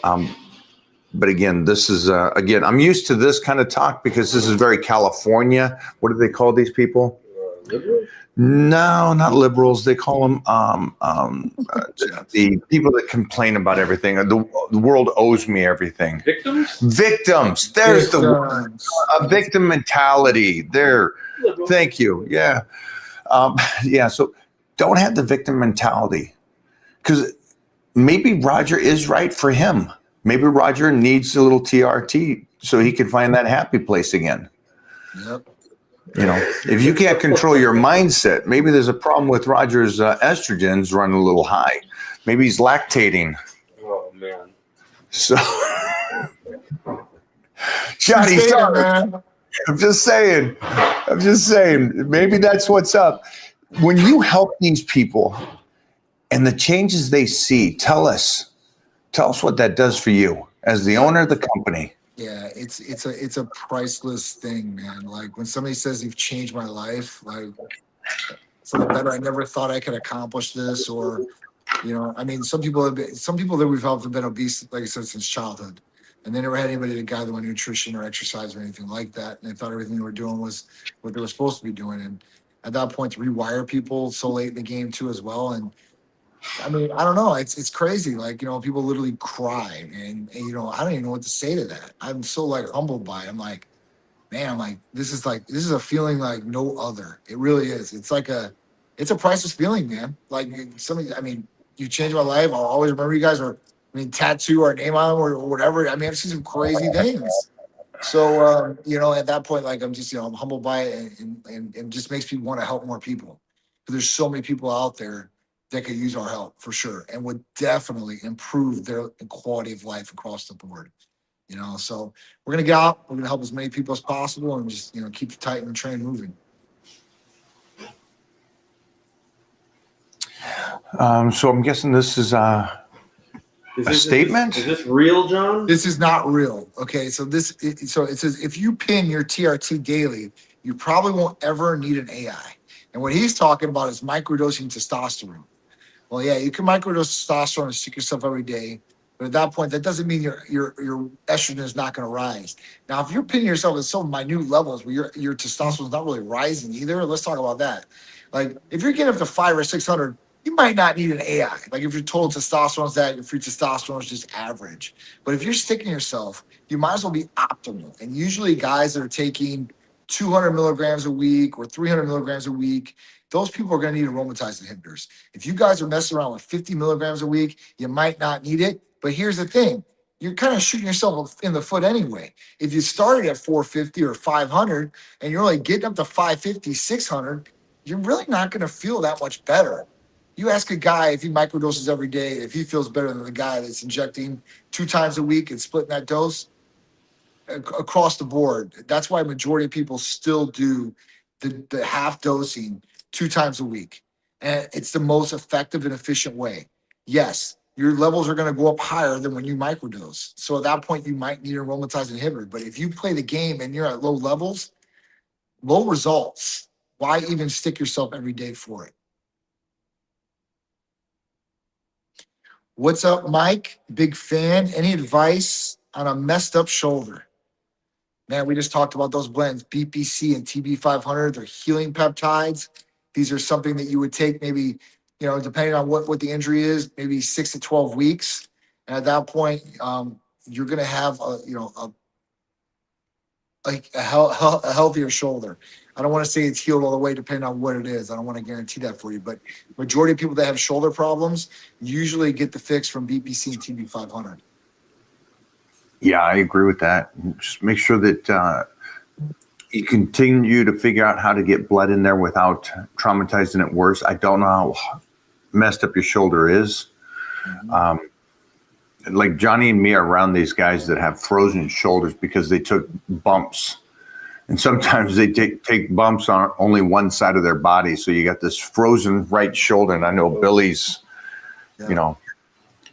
But again, this is, I'm used to this kind of talk because this is very California. What do they call these people? Liberals? No, not liberals. They call them the people that complain about everything. The world owes me everything. Victims? Victims. There's the word. A victim mentality. There. Thank you. Yeah. So don't have the victim mentality, because maybe Roger is right for him. Maybe Roger needs a little TRT so he can find that happy place again. Yep. You know, if you can't control your mindset, maybe there's a problem with Roger's estrogens running a little high. Maybe he's lactating. Oh man. So, Johnny, Say it, sorry. man. I'm just saying. Maybe that's what's up. When you help these people and the changes they see, tell us what that does for you as the owner of the company. Yeah, it's a priceless thing, man. Like when somebody says you've changed my life, like for the better, I never thought I could accomplish this, or I mean, some people that we've helped have been obese, like I said, since childhood, and they never had anybody to guide them on nutrition or exercise or anything like that, and they thought everything they were doing was what they were supposed to be doing. And at that point, to rewire people so late in the game too, as well, and I mean, I don't know. It's crazy. Like, people literally cry and I don't even know what to say to that. I'm so like humbled by it. I'm like, man, this is a feeling like no other. It really is. It's a priceless feeling, man. Like somebody, I mean, you changed my life. I'll always remember you guys, or tattoo our name on them or whatever. I mean, I've seen some crazy things. So, at that point, like I'm just, I'm humbled by it, and just makes me want to help more people, because there's so many people out there that could use our help for sure, and would definitely improve their quality of life across the board. So we're gonna get out. We're gonna help as many people as possible, and just keep the Titan train moving. So I'm guessing this is a statement. Is this real, John? This is not real. Okay, so it says if you pin your TRT daily, you probably won't ever need an AI. And what he's talking about is microdosing testosterone. Well, yeah, you can microdose testosterone and stick yourself every day, but at that point, that doesn't mean your estrogen is not going to rise. Now, if you're pinning yourself at so minute levels where your testosterone is not really rising either, let's talk about that. Like if you're getting up to 500 or 600, you might not need an AI. Like if your total testosterone is that, your free testosterone is just average. But if you're sticking yourself, you might as well be optimal. And usually, guys that are taking 200 milligrams a week or 300 milligrams a week, those people are going to need aromatase inhibitors. If you guys are messing around with 50 milligrams a week, you might not need it. But here's the thing. You're kind of shooting yourself in the foot anyway. If you started at 450 or 500 and you're only getting up to 550, 600, you're really not going to feel that much better. You ask a guy if he microdoses every day, if he feels better than the guy that's injecting 2 times a week and splitting that dose across the board. That's why majority of people still do the half dosing 2 times a week. And it's the most effective and efficient way. Yes, your levels are going to go up higher than when you microdose. So at that point, you might need an aromatase inhibitor. But if you play the game and you're at low levels, low results, why even stick yourself every day for it? What's up, Mike? Big fan. Any advice on a messed up shoulder? Man, we just talked about those blends, BPC and TB500. They're healing peptides. These are something that you would take maybe, depending on what the injury is, maybe 6 to 12 weeks. And at that point, you're going to have a healthier shoulder. I don't want to say it's healed all the way, depending on what it is. I don't want to guarantee that for you. But majority of people that have shoulder problems usually get the fix from BPC and TB500. Yeah, I agree with that. Just make sure that you continue to figure out how to get blood in there without traumatizing it worse. I don't know how messed up your shoulder is. Like Johnny and me are around these guys that have frozen shoulders because they took bumps. And sometimes they take bumps on only one side of their body. So you got this frozen right shoulder. And I know Billy's, and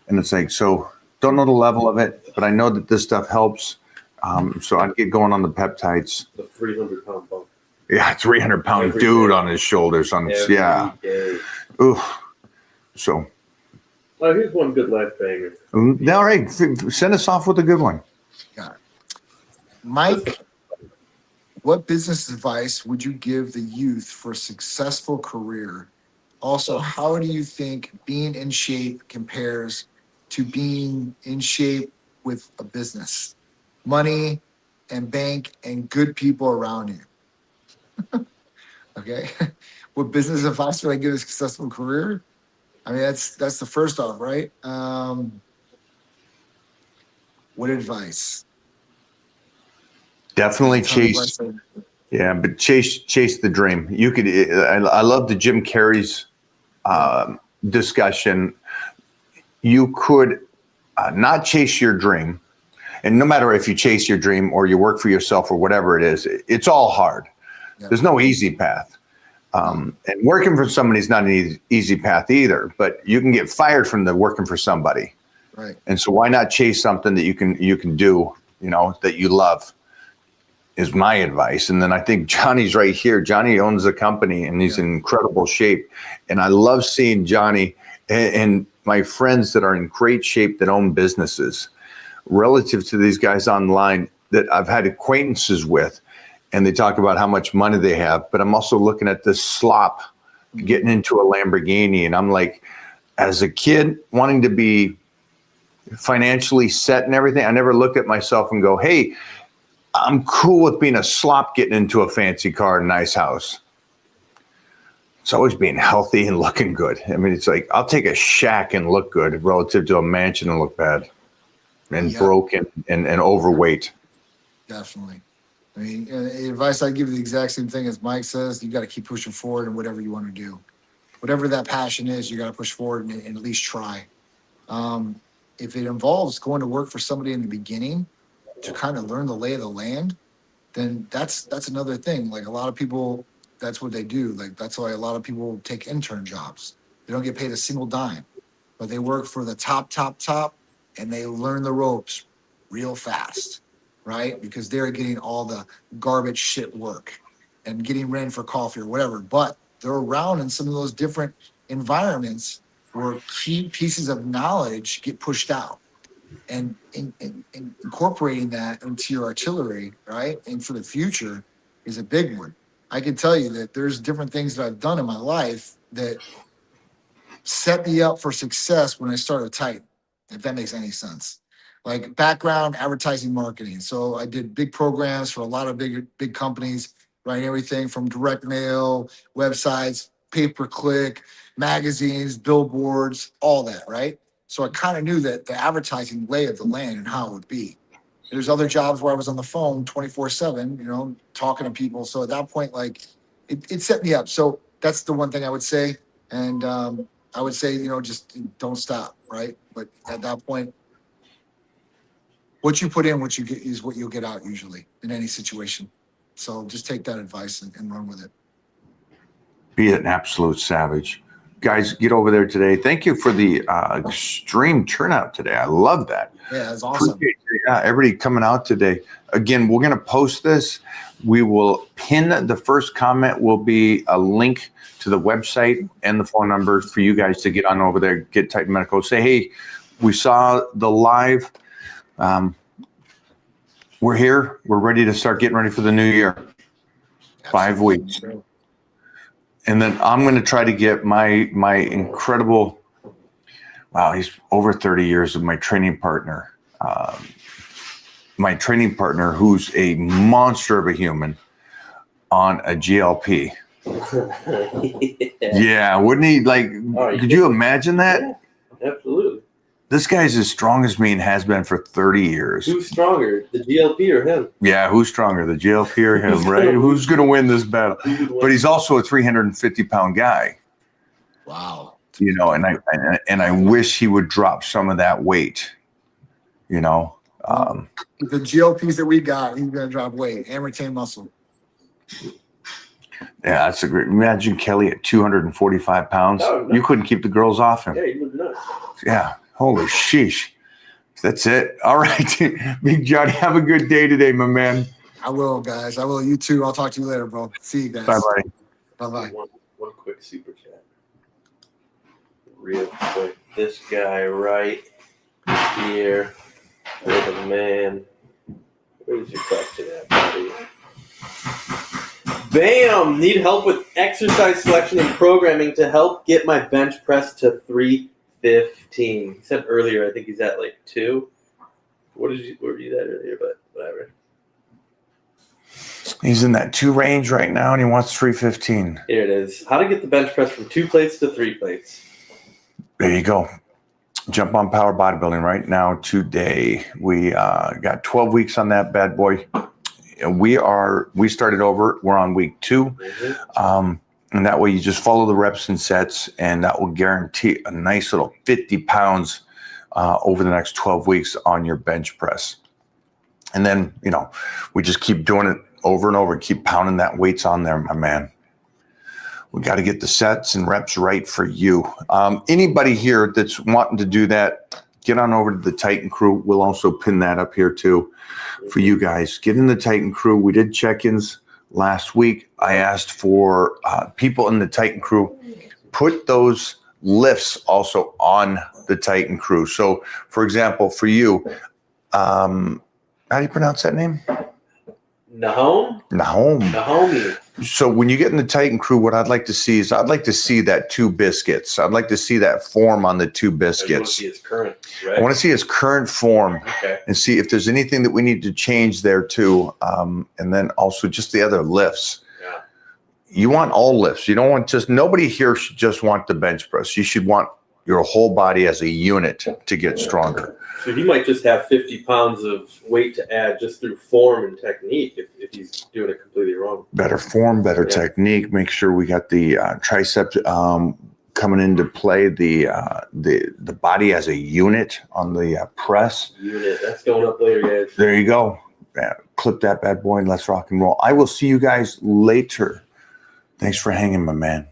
it's like, so don't know the level of it, but I know that this stuff helps. So I'd get going on the peptides. The 300-pound bump. Yeah, 300-pound dude on his shoulders. Yeah. Ooh. So. Oh, here's one good life banger. All right. Send us off with a good one. Got it. Mike, what business advice would you give the youth for a successful career? Also, how do you think being in shape compares to being in shape with a business? Money and bank and good people around you. Okay. What business advice would I give a successful career? I mean, that's the first off, right? What advice? Definitely chase Yeah, but chase the dream. You could. I love the Jim Carrey's discussion. You could not chase your dream, and no matter if you chase your dream or you work for yourself or whatever it is, it's all hard. Yeah. There's no easy path. And working for somebody is not an easy path either. But you can get fired from the working for somebody. Right. And so why not chase something that you can do, that you love, is my advice. And then I think Johnny's right here. Johnny owns the company and he's in incredible shape. And I love seeing Johnny and my friends that are in great shape that own businesses relative to these guys online that I've had acquaintances with. And they talk about how much money they have. But I'm also looking at this slop getting into a Lamborghini. And I'm like, as a kid wanting to be financially set and everything, I never looked at myself and go, hey, I'm cool with being a slop getting into a fancy car and nice house. It's always being healthy and looking good. I mean, it's like, I'll take a shack and look good relative to a mansion and look bad and broken and overweight. Definitely. I mean, the advice I give you the exact same thing as Mike says. You got to keep pushing forward in whatever you want to do. Whatever that passion is, you got to push forward and at least try. If it involves going to work for somebody in the beginning to kind of learn the lay of the land, then that's another thing. Like a lot of people, that's what they do. Like that's why a lot of people take intern jobs. They don't get paid a single dime, but they work for the top, and they learn the ropes real fast, right? Because they're getting all the garbage shit work and getting ran for coffee or whatever. But they're around in some of those different environments where key pieces of knowledge get pushed out. And incorporating that into your artillery, right? And for the future is a big one. I can tell you that there's different things that I've done in my life that set me up for success when I started Titan, if that makes any sense. Like background advertising marketing. So I did big programs for a lot of big companies, right? Everything from direct mail, websites, pay-per-click, magazines, billboards, all that, right? So I kind of knew that the advertising lay of the land and how it would be. There's other jobs where I was on the phone 24/7, talking to people. So at that point, like it set me up. So that's the one thing I would say. And I would say, just don't stop, right? But at that point, what you put in, what you get is what you'll get out usually in any situation. So just take that advice and run with it. Be an absolute savage. Guys, get over there today. Thank you for the extreme turnout today. I love that. Yeah, that's awesome. Everybody coming out today. Again, we're going to post this. We will pin the first comment will be a link to the website and the phone number for you guys to get on over there, get Titan Medical. Say, hey, we saw the live. We're here. We're ready to start getting ready for the new year. 5 weeks. And then I'm going to try to get my incredible, wow, he's over 30 years of my training partner who's a monster of a human on a GLP. Yeah, wouldn't he? Like, could you imagine that? Yeah, absolutely. This guy's as strong as me and has been for 30 years. Who's stronger, the GLP or him? Yeah, who's stronger, the GLP or him, right? Who's going to win this battle? But he's also a 350-pound guy. Wow. And I wish he would drop some of that weight, The GLPs that we got, he's going to drop weight and retain muscle. Yeah, that's a great. Imagine Kelly at 245 pounds. Oh, no. You couldn't keep the girls off him. Yeah, he was nuts. Yeah. Holy sheesh. That's it. All right. Big Johnny, have a good day today, my man. I will, guys. I will. You too. I'll talk to you later, bro. See you guys. Bye, buddy. Bye-bye. One quick super chat. Real quick. This guy right here. With a man. Where's your question at, buddy? Bam! Need help with exercise selection and programming to help get my bench press to 315. He said earlier, I think he's at like 2. Where were you at earlier? But whatever. He's in that 2 range right now, and he wants 315. Here it is. How to get the bench press from 2 plates to 3 plates. There you go. Jump on Power Bodybuilding right now today. We got 12 weeks on that bad boy. we started over. We're on week 2. Mhm. And that way you just follow the reps and sets, and that will guarantee a nice little 50 pounds over the next 12 weeks on your bench press. And then, we just keep doing it over and over and keep pounding that weights on there, my man. We got to get the sets and reps right for you. Anybody here that's wanting to do that, get on over to the Titan Crew. We'll also pin that up here too for you guys. Get in the Titan Crew. We did check-ins last week. I asked for people in the Titan Crew, put those lifts also on the Titan Crew. So, for example, for you, how do you pronounce that name? Nahom? Nahomi. So when you get in the Titan Crew, what I'd like to see is that 2 biscuits. I'd like to see that form on the 2 I want to biscuits. see his current, right? I want to see his current form Okay. and see if there's anything that we need to change there too. And then also just the other lifts. Yeah. You want all lifts. You don't want nobody here should just want the bench press. You should want your whole body as a unit to get stronger. So he might just have 50 pounds of weight to add just through form and technique if he's doing it completely wrong. Better form, better technique. Make sure we got the tricep coming into play. The body as a unit on the press. Unit. That's going up later, guys. There you go. Clip that bad boy and let's rock and roll. I will see you guys later. Thanks for hanging, my man.